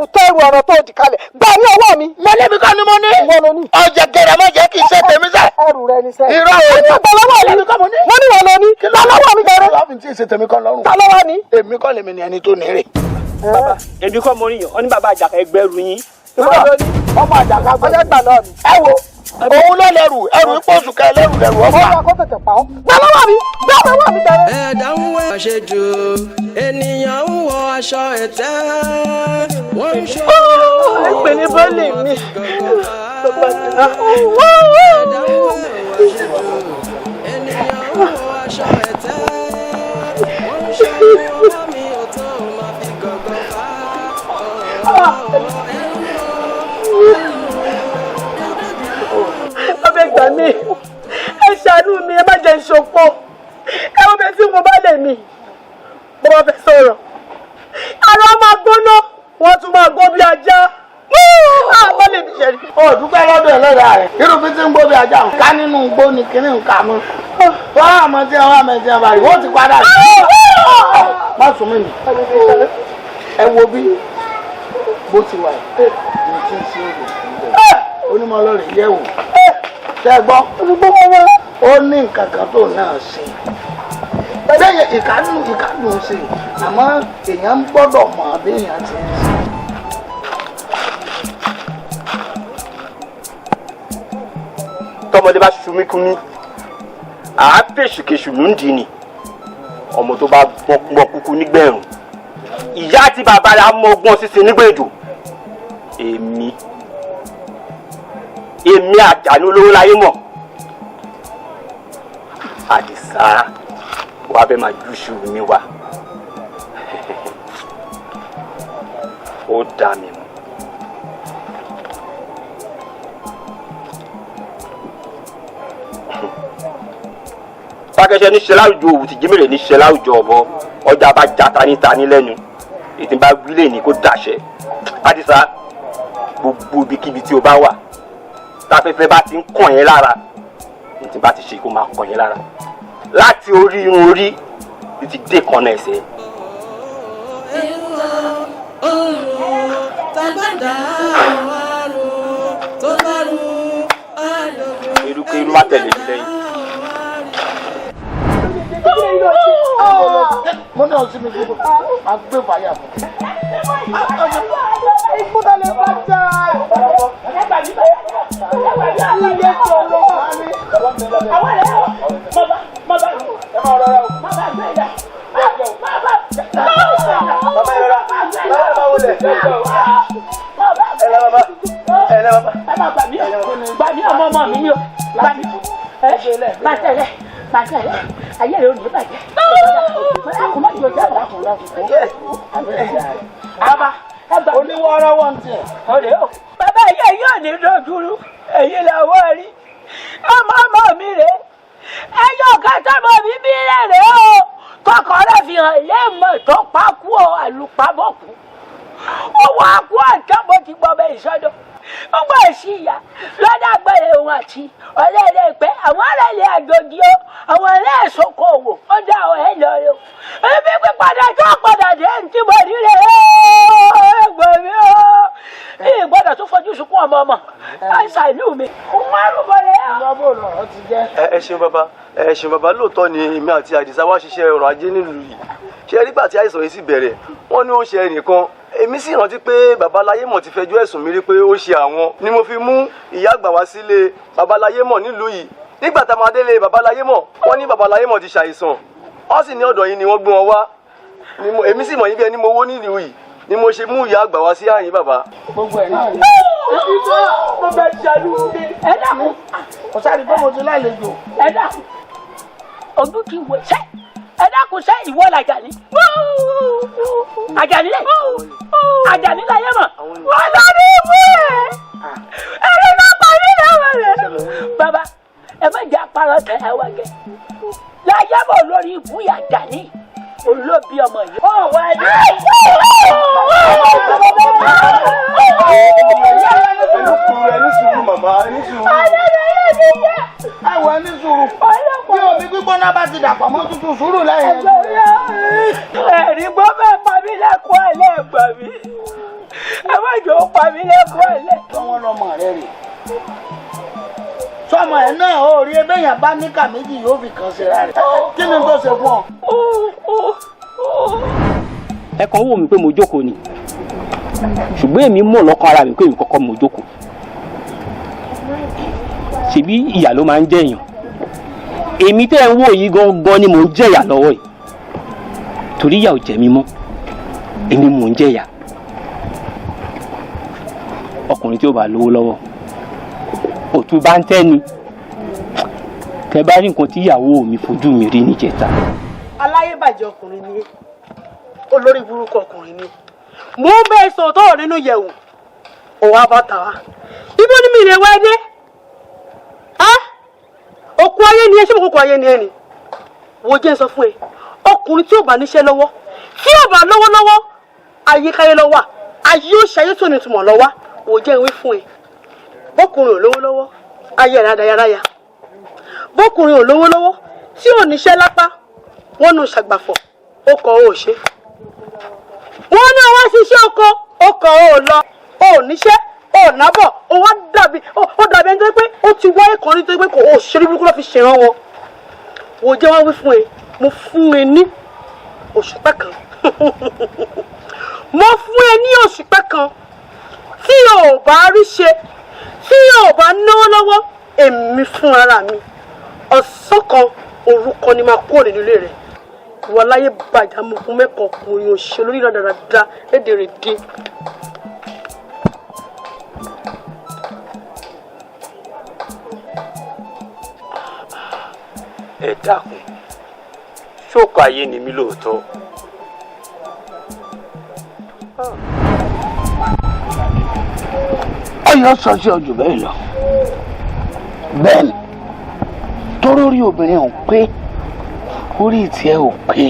ọ̀rọ̀ tó di kalẹ̀ gbà ní ọwọ́ mi. mo lébi kọ́ ni mo ní. wọ́n ló ní. ọjà gẹ̀rẹ́ má jẹ́ kí n ṣe tèmi sẹ́. ẹrù rẹ ni sẹ́. irọ́ o. ẹni ọgbà lọ́wọ́ mi. kọ́ mo ní. mo ní wọ́n ló ní. ta lọ́wọ́ mi jẹrẹ. láàfin tí ì ṣe tèmi kọ́ lọ́rùn. ta lọ́wọ́ ni. èmi kọ́ lèmi ni ẹni tó ní rè. bàbá èmi kọ́ mo níyàn ọ ní bàbá Àjàká ẹgbẹ́rún yín. wọ́n ló ní. ọmọ Àjàká gbọ́dọ̀ gbà náà mi. ẹ wo òun ló lẹrù ẹrù ipò oṣù kẹ lẹrù ọba. ó yà kó tètè pa ọ́. gbà lọ́wọ́ mi gbà lọ́wọ́ mi jẹrẹ. ẹ̀dá ń wẹ̀ àṣejù ènìyàn ń wọ aṣọ ẹ̀tẹ́ wọ́n ń ṣọ́. ẹgbẹ́ ní bọ́ọ̀lì mi. ẹ̀dá ń wẹ̀ àṣejù ènìyàn ń wọ aṣọ ẹ̀tẹ́ wọ́n ń ṣọ́ ọwọ́ mi ò tó máa fi gọ̀gọ̀ fà ọbẹ̀ gbà mí ẹ ṣàánú mi ẹ má jẹ́ ìṣòpọ̀ ẹ wọ́n bẹ tí mo bá lè mi mo bá fẹ́ sọ̀rọ̀ ara máa gbóná wọ́n tún máa gbó bí ajá àmọ́ lè mi ṣẹ̀rí. ó dúpẹ́ lọ́dọ̀ ẹlẹ́dàá rẹ̀ irú bí tí ń gbó bí ajá ń ká nínú igbó ni kíní ń kà mọ́ wọ́n àmọ́ tí wọ́n àmọ́ tí wọ́n bá rí wọ́n ti padà sí má sùn mí nì ẹ wo bí bó ti wà yìí ní tí ń ṣe é onímọ̀ lọ́rẹ̀ yẹ̀ wò ṣe gbọ́ ó ní nǹkan kan tó náà ṣe bẹ́ẹ̀ ìkádùn ṣe àmọ́ èèyàn ń gbọ́dọ̀ mọ̀ bí èèyàn ti ń ṣe. tọmọdé bá ṣumí kúmí àápèsùkèsù ló ń dì ní ọmọ tó bá gbọ́ kúkú nígbẹ̀rún ìyá àti bàbá rẹ̀ á mọ ọgbọ́n sísin nígbèdò èmi Àjàní olówó láyé mọ̀ Àdìsá wàá bẹ́ẹ̀ máa júṣu mi wá ó dá mi mọ̀. pákẹ́sẹ́ níṣẹ́ láwùjọ òwú ti jímèrè níṣẹ́ láwùjọ ọ̀bọ ọjà bá já tani lẹ́nu ètò bá wílé ní kó dàṣẹ Àdìsá gbogbo ibikíbi tí o bá wà táfẹ́fẹ́ bá ti ń kàn yẹn lára ètò bá ti ṣe kó máa kàn yẹn lára láti orí irun orí títí dé kanna ẹsẹ̀. eruku má tẹ̀lé mi lẹ́yìn. mo náà sí mi gbogbo àgbẹ̀ fàyà fún. ìkúta lè bá jà. ilé tó lọ. àwọn ẹ̀ má bá ẹ máa rọra o. má bá gbé ìdá. bàbá yẹn rọra bàbá máa wọlé. ẹ lọ bàbá ẹ lọ bàbá. ẹ máa gbà mí ọmọ mi ni o gbà mí. má tẹ̀lé ayé rẹ̀ ò ní bàjẹ́. kò má jọ jáde bàbá oníwọ́rọ́ wọ́n ti ẹ̀. ọ̀rẹ́ o bàbá yẹ yóò ní dojúrú èyí làwọn rí ọmọ mi rè ẹyọ kẹta mọ mi bí rẹ o kọkọ rẹ fi hàn lẹ́ẹ̀mọ̀ tó pákó àlùpàbọ̀kú owó àpò àtọ́bọ̀ ti gbọ́ bẹ́ẹ̀ ìsọdọ̀ ó gbọ́ sí ìyá lọ́dà gbẹ̀rẹ̀ òun àti ọ̀rẹ́rẹ́ pé àwọn arẹ́lẹ̀ àjòjì o àwọn arẹ́ ìsoko òwò ó dá ọ̀hẹ́ lọ rẹ o ebi pípadà tó padà dé ntí mo rí rẹ ẹgbẹ́ mi o ìgbọ́dọ̀ tó fojú sunkún ọmọ àìsàn ìlú mi wọ́n rúbọ rẹ. ẹ ṣeun bàbá lóòótọ́ ni èmi àti Àdìsá wá ṣiṣẹ́ ọrọ̀ ajé nílùú yìí ṣe nígbà tí àìsàn yìí sì bẹ̀rẹ̀ wọ́n ní ó ṣe ẹnìkan èmi sì rántí pé babaláyémọ̀ ti fẹjọ́ ẹ̀sùn mi rí pé ó ṣe àwọn ni mo fi mú ìyá àgbà wá sílé babaláyémọ̀ nílùú yìí nígbà tá a máa délé babaláyémọ̀ wọ́n ní babaláyémọ̀ ti ṣàìsàn wọ́n sì ní ọ̀dọ̀ yìí ni wọ́n gbé wọn wá èmi sì mọ̀ yín bí ẹni mo wó nílùú yìí ni mo ṣe mú ìyá àgbà wá sí àyín bàbá. gbogbo ẹ̀ náà ni. mo bẹ ṣàlù mi. ẹ dákun. kò sáré pé mo ti lálejò. ẹ dákun ojú ti wò ṣẹ́ ẹ dákun ṣẹ́ ìwọ làjàní. Àjàní lẹ Àjàní láyé mọ̀ wọ́n lọ ní ìwé ẹ̀ ẹ̀rí náà parí lọ́wọ́ rẹ̀. bàbá ẹ má jẹ́ apárọ̀ tẹ̀ ẹ wá gẹ̀ láyé bọ̀ lórí ìbúyà dání olóbi ọmọ yìí. ó wà ní. ẹni sùúrù màmá ẹni sùúrù. ẹwọ ẹni sùúrù. bí omi gbígbóná bá ti dàpọ̀ mọ́ tútù sùúrù lẹ́yìn. ẹ̀rí gbọ́ fẹ́ pa mí lẹ́kọ̀ọ́ ẹlẹ́gbọ̀n mi ẹ má jẹ́ ó pa mí lẹ́kọ̀ọ́ ẹlẹ́. tọ́wọ́n lọ́mọ rẹ rè sọmọ ẹ náà ó rí ebéyàn bá níkà méjì yóò fi kàn síra rẹ kí ni tó ṣe fún ọ. ẹ kàn wò mí pé mo jókòó ni ṣùgbọ́n èmi mọ̀ lọ́kàn ara mi pé èmi kọ́kọ́ mo jókòó ṣebí ìyà ló máa ń jẹ èèyàn èmi tẹ́ ń wò yìí gangan ni mò ń jẹ̀yà lọ́wọ́ yìí torí ìyà ò jẹ mí mọ́ èmi mò ń jẹ̀yà ọkùnrin tí ó bá lówó lọ́wọ́ òtún bá ń tẹ́ni tẹ́ bá rí nǹkan tí ìyàwó mi fojú mi rí níjẹta. aláyébàjẹ́ ọkùnrin ni olórí burúkú ọkùnrin ni mò ń bẹ́ẹ̀ sọ tọ́rọ̀ nínú yẹ̀wò òun abọ́ta wa ibo ni mi lè wá dé òkú ayé ni ẹ ṣé mo kókó ayé ni ẹ ni wo jẹ́ sọ fún ẹ ọkùnrin tí ò bá níṣẹ́ lọ́wọ́ tí ò bá lọ́wọ́ lọ́wọ́ ayékáyé lọ́wọ́ ayé ó ṣayé tó ní túmọ̀ lọ́wọ́ wo jẹ́ ìwé fún ẹ bọ́kùnrin ò lówó lọ́wọ́ ayé rẹ̀ adáyáráyà bọ́kùnrin ò lówó lọ́wọ́ tí ò níṣẹ́ lápá wọ́n nù ṣàgbàfọ̀ ó kọ̀ ó ṣe wọ́n ní ọwọ́ ṣiṣẹ́ ọkọ ó kọ̀ ó lọ ó níṣẹ́ ó nábọ̀ ó wá dàbí ẹni tó pé ó ti wáyé kan ní tó pé kò ó ṣeré burúkú lọ́ fi ṣèrán wọn wò jẹ́ wá wí fún ẹ mo fún ẹ ní òṣùpá kan mo fún ẹ ní òṣùpá kan tí o bá rí ṣe tí o bá náwó lọ́wọ́ èmi fún ara mi ọ̀sán kan orúkọ ni máa kúrò nínú ilé rẹ̀ wọ́n láyé bàjá mo fún mẹ́kọ̀ọ́ ọkùnrin òṣèlú lórí dáadáa lédèrèdè. ẹ dákun ṣókò ayé ni mí lóòótọ́. ọyọ sọ sí ọjọ́ bẹ́ẹ̀ lọ bẹ́ẹ̀ ni tóró rí obìnrin ò pé orí tiẹ̀ ò pé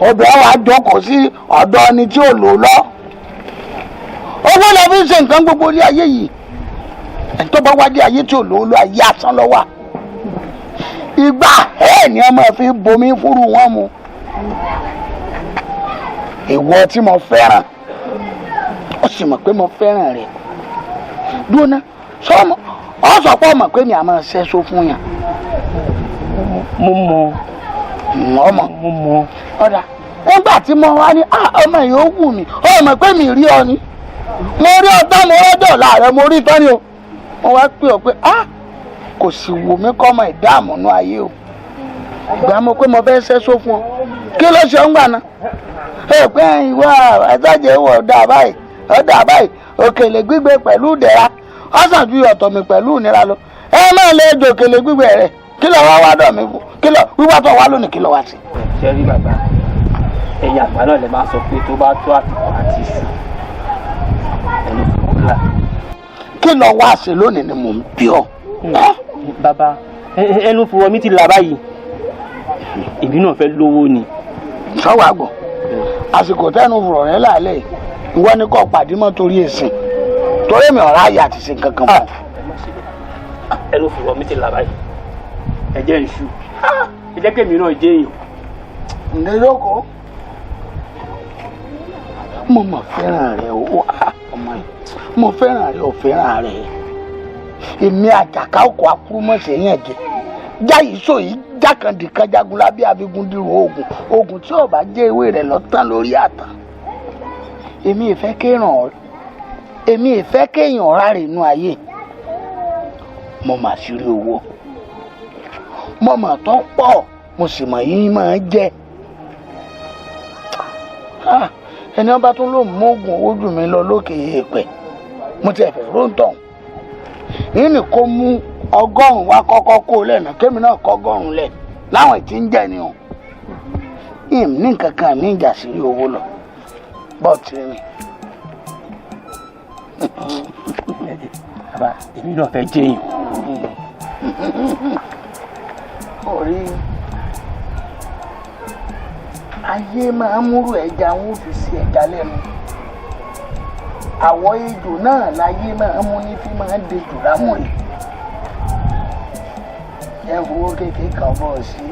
obìnrin wa jókòó sí ọ̀dọ̀ ẹni tí ò lò lọ owó la fi ń ṣe nǹkan gbogbo ní ayé yìí ẹni tó bá wájú ayé tí ò lò lọ ayé asán lọ wà ìgbà ni ọmọ fi bomi fúru wọn mu ìwọ tí mo fẹ́ràn ó sì mọ̀ pé mo fẹ́ràn rẹ̀ dúró sọ́mọ ọ sọ pé ọmọ pé mi à máa ṣẹ́só fún yàn. mo mọ mo mọ ọ̀dà nígbà tí mo wá ní ọmọ yìí ó wù mí ọmọ pé mi rí ọ ni mo rí ọtá mo rọ́jọ̀ láàrẹ mo rí tán ni o mo wá pè ọ pé kò sì wù mí kọ́ ọmọ ìdààmú nú ayé o ìgbà mo pé mo fẹ́ ṣẹ́só fún ọ kí ló ṣe ń gbà náà ẹ pé ìwọ ẹ̀sájẹ́ wọ̀ ọ̀dà báyìí òkèlè gbígbé pẹ̀lú ìdẹ̀ra ọ̀sán ju ọ̀tọ̀ mi pẹ̀lú ìnira lọ ẹ máa lè jò òkèlè gbígbé rẹ̀ kí lọ wá dọ̀ mí fún kí lọ wíwá tó wá lónìí kí lọ wá sí. ṣe rí bàbá ẹ̀yin àgbà náà lè máa sọ pé tó bá tó àtìkọ́ àti ìsìn ẹni fún kúlà. kí lọ wá sí lónìí ni mò ń bí ọ. bàbá ẹnu fún mi ti là báyìí èmi náà fẹ́ lówó ni. sọ́wọ́ àgbọ̀ àsìkò tẹ́nu fùrọ̀ rẹ̀ lálẹ́ ìwọ ni kò pàdé mọ́ torí èsìn torí mi ọ̀rá ayé àti ṣe kankan mọ́. ẹnu fùrọ̀ mi ti là báyìí ẹ jẹ́ ìṣú ẹ jẹ́ kémi náà jẹ́ èèyàn. ǹdẹ́ yọkọ mo mọ̀ fẹ́ràn rẹ̀ o ọmọ yìí mo fẹ́ràn rẹ̀ ò fẹ́ràn rẹ̀ èmi àjàká ọkọ̀ akúrúmọ̀ṣẹ́ yẹn jẹ jáyìí sọ yìí jákàndínkan jagunlá bí abigun dìrò oògùn tí ó bá jẹ́ ewé rẹ̀ lọ́tàn lórí àtàn èmi ìfẹ́ kéèyàn ráre inú ayé mo mà sí rí owó mo mà tó pọ̀ mo sì mọ̀ yín máa jẹ́ ẹni ọba tó ló mú oògùn owó jù mí lọ lókè èèpẹ̀ mo ti ẹ̀fẹ̀ róńtọ̀ yìí ni kó mú 100 wá kọ́kọ́ kó lẹ́nà kémi náà kọ́ 100 lẹ̀ láwọn ìtí ń jẹ́ ni o ìmí ní nǹkan kan ní ìjà sí owó lọ bọ́ọ̀ tí mi. bàbá èmi náà fẹ́ jẹ́yìn. orí ayé máa ń múrò ẹja wọn ò fi sí ẹja lẹ́nu àwọ̀ ejò náà láyé máa ń mú ní fi máa ń dejò lámùrè ẹ fowó kékeré kan bọ̀ sí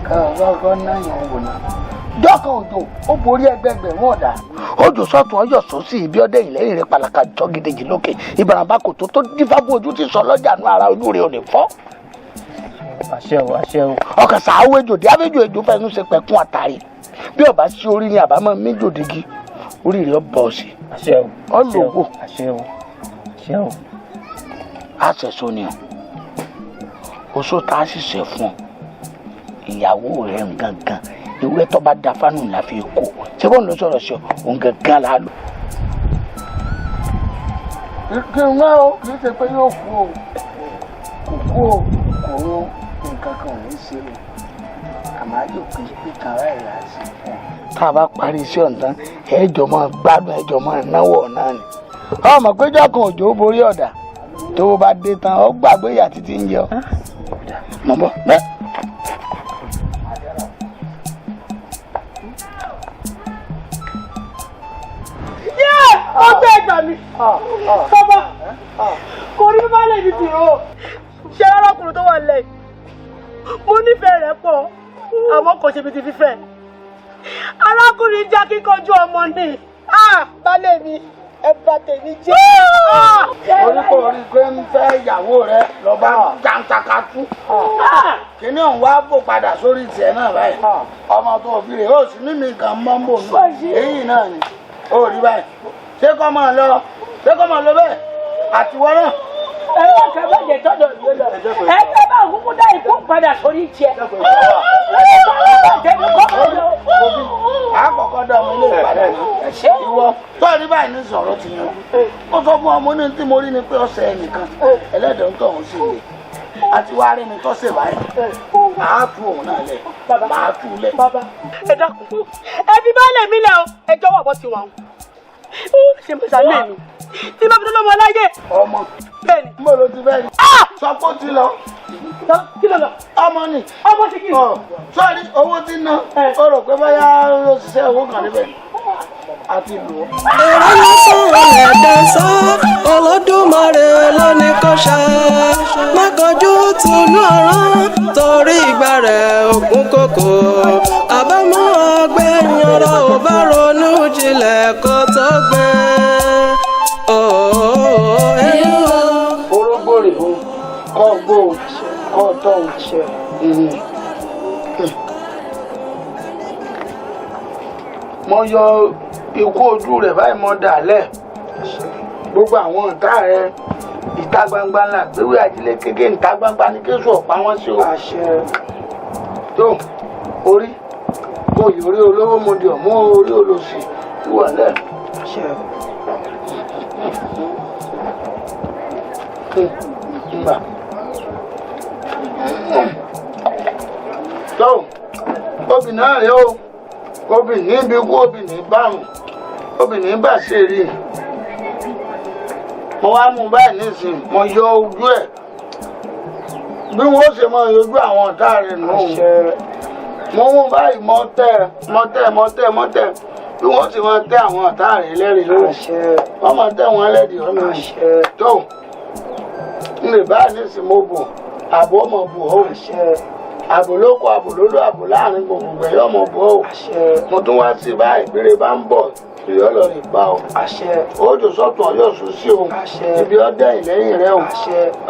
kọ́kọ́ náà yàn wò ná dọ́kan òjò ó borí ẹgbẹgbẹ̀rún ọ̀dà òjò sọ́tún ọyọ̀ sósì ibi ọdẹ ìlẹ́yìn rẹ̀ pàlàkà jọ gidigidi lókè ìbàràbà kòtò tó dífábù ojú ti sọ lọ́jà nú ara ojú rẹ̀ ò lè fọ́. àṣẹ o àṣẹ o. ọkàn sàáwó ejò dí abéjò ejò fẹnu ṣe pẹ̀kún àtàrí bí ọba sí orí ni àbámọ̀ méjò digi orí rẹ̀ bọ̀ sí. àṣẹ o ọlọ́gbò àṣẹ o àṣẹ o. àṣẹṣọ ni o oṣù tá a sì ṣe fún ọ ìyàwó rẹ̀ gangan ewúrẹ́ tó bá da fánù la fi kó ṣé bọ́ọ̀lù ló sọ̀rọ̀ sí ọ òun gangan la lò. kí n wá o kì í ṣe pé yóò kú o kò kú o kò rún nǹkan kan ò ní ṣe o àmọ́ àjò pé kan ráì rà sí fún ọ. tá a bá parí iṣẹ́ ọ̀tán ẹ̀ẹ́jọ̀ máa gbádùn ẹ̀ẹ́jọ̀ máa náwó ọ̀nà ni ọmọ péjọ kan òjò borí ọ̀dà tó bá dé tán ọ gbàgbé ìyá títí ń jẹ ọ. mọ̀ bọ́ bẹ́ẹ̀. ọgbẹ́ ẹgbà mi bàbá kò rí bá lè fi tìrò ṣe arákùnrin tó wà lẹ́yìn mo nífẹ̀ẹ́ rẹ̀ pọ̀ àmọ́ kò ṣe bí ti fífẹ́ arákùnrin jẹ́ kíkanjú ọmọ ni balẹ̀ mi ẹ̀bà tèmi jẹ́. oníkó orí pé ń fẹ́ ìyàwó rẹ lọ́ba jàǹtàkàtú kíní òun wá bò padà sórí tiẹ̀ náà báyìí ọmọ tó fi rè ó sì ní mi kàn mọ́ ń bò mí èyí náà ni ó rí báyìí ṣé kọ́ máa lọ bẹ́ẹ̀ àtiwọ́ náà. ẹ̀rọ kan bá jẹ tọ́jọ́ ìlú lọ ẹgbẹ́ bá kúkú dá ikú padà sórí tiẹ̀. àkọ́kọ́ dá ọmọ ilé ìpàdé ìwọ tó rí báyìí ní sọ̀rọ̀ ti yan ó sọ fún ọmọ ní tí mo rí ni pé ọ̀sẹ̀ ẹnìkan ẹlẹ́dọ̀ ń tọ̀hún sí ilé àti wá rí mi tọ́sẹ̀ báyìí màá tú òun náà lẹ̀ màá tú lẹ̀. ẹ dákun ẹbí bá lè mí lẹ o ẹ jọ̀wọ́ bọ́ tiwọn ṣe mo ṣàlẹ́ mi tí bá fi tó lọ́mọ láyé. ọmọ bẹ́ẹ̀ni. mo ló ti bẹ́ẹ̀ ni. sọ pé ó ti lọ. kí ló lọ. ọmọ ni. ọmọ ti kí ni. sọ́ọ̀rí owó ti ná o rò pé báyà ó ṣiṣẹ́ owó kan níbẹ̀ àti lò ó. èrò lásán ẹ̀ẹ́dẹ̀ sọ Olódùmarè lónìí kò ṣá má kọjú tùlú ọ̀rán torí ìgbà rẹ̀ ògún kòkó àbámọ̀ ọgbẹ́yìn ọ̀rọ̀ ò bá ronú jinlẹ̀ kó tó gbé. orógbó rè o kọ́ gbó o kọ́ tọ́ o ṣe. mo yọ ikú ojú rẹ̀ báyìí mo dà lẹ̀ gbogbo àwọn ọ̀tá rẹ̀ ìta gbangba ńlá gbéwé ajílẹ̀ kéke ìta gbangba ní kéṣù ọ̀pá wọn sí o. tó orí kò yí orí olówó mo di ọ̀mú orí olóṣì wà lẹ̀. tó obìnrin náà rèé o obìnrin bí kú obìnrin bárùn obìnrin bá ṣe rí mo wá mú báyìí nísìnyí mo yọ ojú ẹ̀ bí wọ́n ṣe máa yọjú àwọn ọ̀tá rẹ̀ nù mo mú báyìí mọ́tẹ́ bí wọ́n ṣe máa tẹ́ àwọn ọ̀tá rẹ̀ lẹ́rìí lórí wọ́n máa tẹ́ wọn lẹ́rìí ọ̀nà tó ń lè báyìí nísìnyí mo bò àbọ̀ ọmọ bò ó àbò lóko àbò lódò àbò láàrin gbogbo ẹ̀yọ́ ọmọ bò ó mo tún wá sí báyìí ìbéèrè bá ń bọ̀ ìyọ́ lọ rí pa o òjò sọ́tún ọyọ́ sùn sí o ibi ọdẹ ìlẹ́yìn rẹ o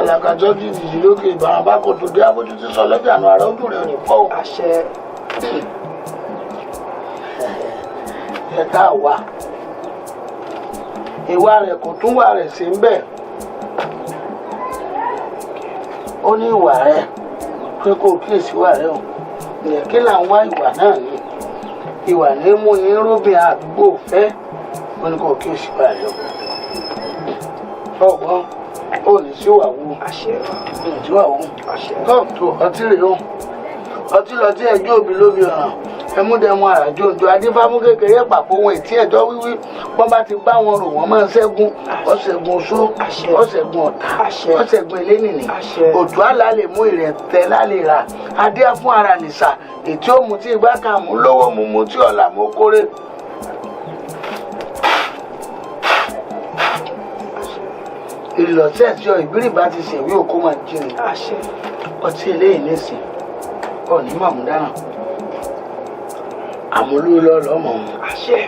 ọ̀làkàjọ́ jìjì lókè ìbàràbá kò tó dé abójú tí sọ lọ́jà àná ara ojú rẹ̀ ò ní pọ̀ o. ẹ̀ka wà ìwà rẹ̀ kò tún wà rẹ̀ sí ń bẹ̀ ó ní ìwà rẹ̀ pé kó o kíyèsí wà rẹ̀ o ìyẹn kí là ń wá ìwà náà ní ìwà ní mú yín rúbìn àdúgbò fẹ́ wọn ni kò kíyèsí wà rẹ̀ o ọgbọ́n ó ní síwà wo ìjọba wo tó ọtí rèé o ọtí lọ tí ẹjọ́ òbí lómi ọ̀ràn ẹmúdẹmú àràjòjò adífámú kékeré pàpọ̀ ohun ètí ẹ̀jọ́ wíwí wọ́n bá ti bá wọn rò wọ́n máa ń ṣẹ́gun ọ̀ṣẹ́gun oṣó ọ̀ṣẹ́gun ọ̀tá ọ̀ṣẹ́gun elénìní òtù àlà lè mú ìrẹ̀tẹ̀ lálẹ́ rà adé fún ara nìṣà ètí ó mu tí igbá kan mú lówó mu tí ọ̀là mú kórè. ìlọ̀sẹ̀ tí ọ ìbírí bá ti ṣèwé òkú máa jẹun ọtí eléyìí nísìn ọ̀ní màmúdáràn àmúlò lọ́mọ àṣẹ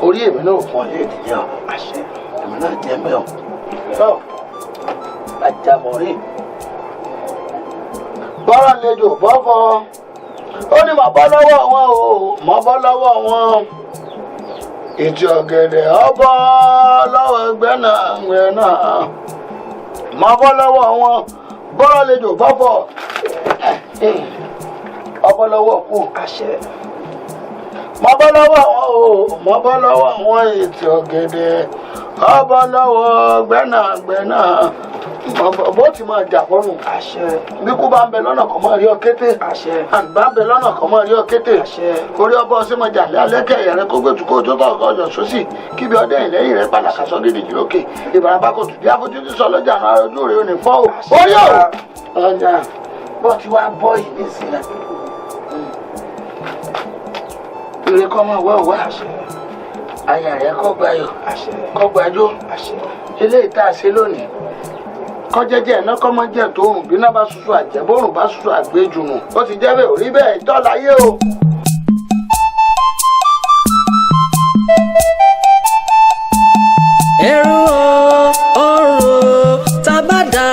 orí èmi náà fún ọ lé ìdílé ọ àṣẹ èmi náà jẹ mẹ ọ tó àjàmọ̀rí bọ́rọ̀ lejò bọ́fọ́ ó ní mọ̀ bọ́ lọ́wọ́ wọn o mọ̀ bọ́ lọ́wọ́ wọn ìtì ọ̀gẹ̀dẹ̀ ọbọ̀ lọ́wọ́ gbẹ́nà mọ̀ bọ́ lọ́wọ́ wọn bọ́rọ̀ lejò bọ́fọ́ ọbọ̀ lọ́wọ́ kù àṣẹ mọ̀ bọ́ lọ́wọ́ wọn o mọ̀ bọ́ lọ́wọ́ wọn ìtì ọ̀gẹ̀dẹ̀ ọbọ̀ lọ́wọ́ gbẹ́nà bó ti máa jà fọ́nù àṣẹ bí kú bá ń bẹ lọ́nà kan máa rí ọ kété àṣẹ àǹtí bá ń bẹ lọ́nà kan máa rí ọ kété àṣẹ orí ọbọ̀ sí máa jà lẹ́kẹ̀ ẹ̀yà rẹ kó gbẹ̀tù kó tó tọ̀ ọkọ̀ ọjọ́ sósì kíbi ọdẹ ìlẹ́yìn rẹ padà kàṣọ gidi jù lókè ìbàràbà kò tù bí afọ́jútì sọ lọ́jà náà ojú rẹ ò ní fọ́ o orí o ọjà bọ́ ti wá bọ́ yìí nísìnyà ire kọ́ máa wá òwá àyà rẹ kọ́ gbayọ̀ kọ́ gbajó eléyìí tá a ṣe lónìí kọjẹjẹ iná kọmọ jẹ tóorùn bí iná bá ṣuṣu àjẹbórùn bá ṣuṣu àgbéjùnù ó ti jẹ́ bẹ́ẹ̀ orí bẹ́ẹ̀ ìtọ́láyé o. ẹrù ọrùn tábàdà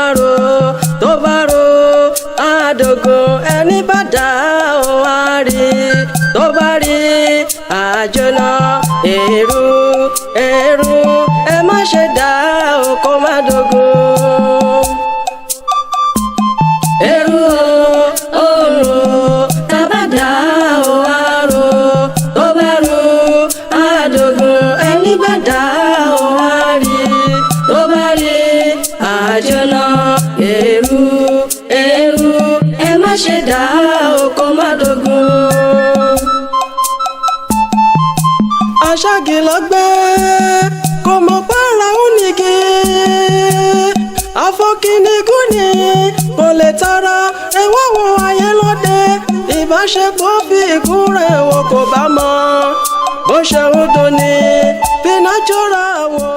àrò tó bá ro àdògùn ẹni bá dà àrí tó bá rí àjọnà èrú ẹ má ṣe dá ọkọ má dógún. ẹrù ọrùn tábàdà àrò tó bá ro àdògùn ẹni bá dà àrí tó bá rí àjọnà èrú ẹ má ṣe dá ọkọ má dógún. aṣáàgì lọ́gbẹ́ kò mọ̀ pààrà onígi àfọkìnigún ni kò lè tara ẹ̀wọ̀n wo ayé lóde ìbáṣepọ̀ fi ìkún rẹ̀ wò kò bá mọ̀ bó ṣe ń dùn ní bí nájọ́ra wò.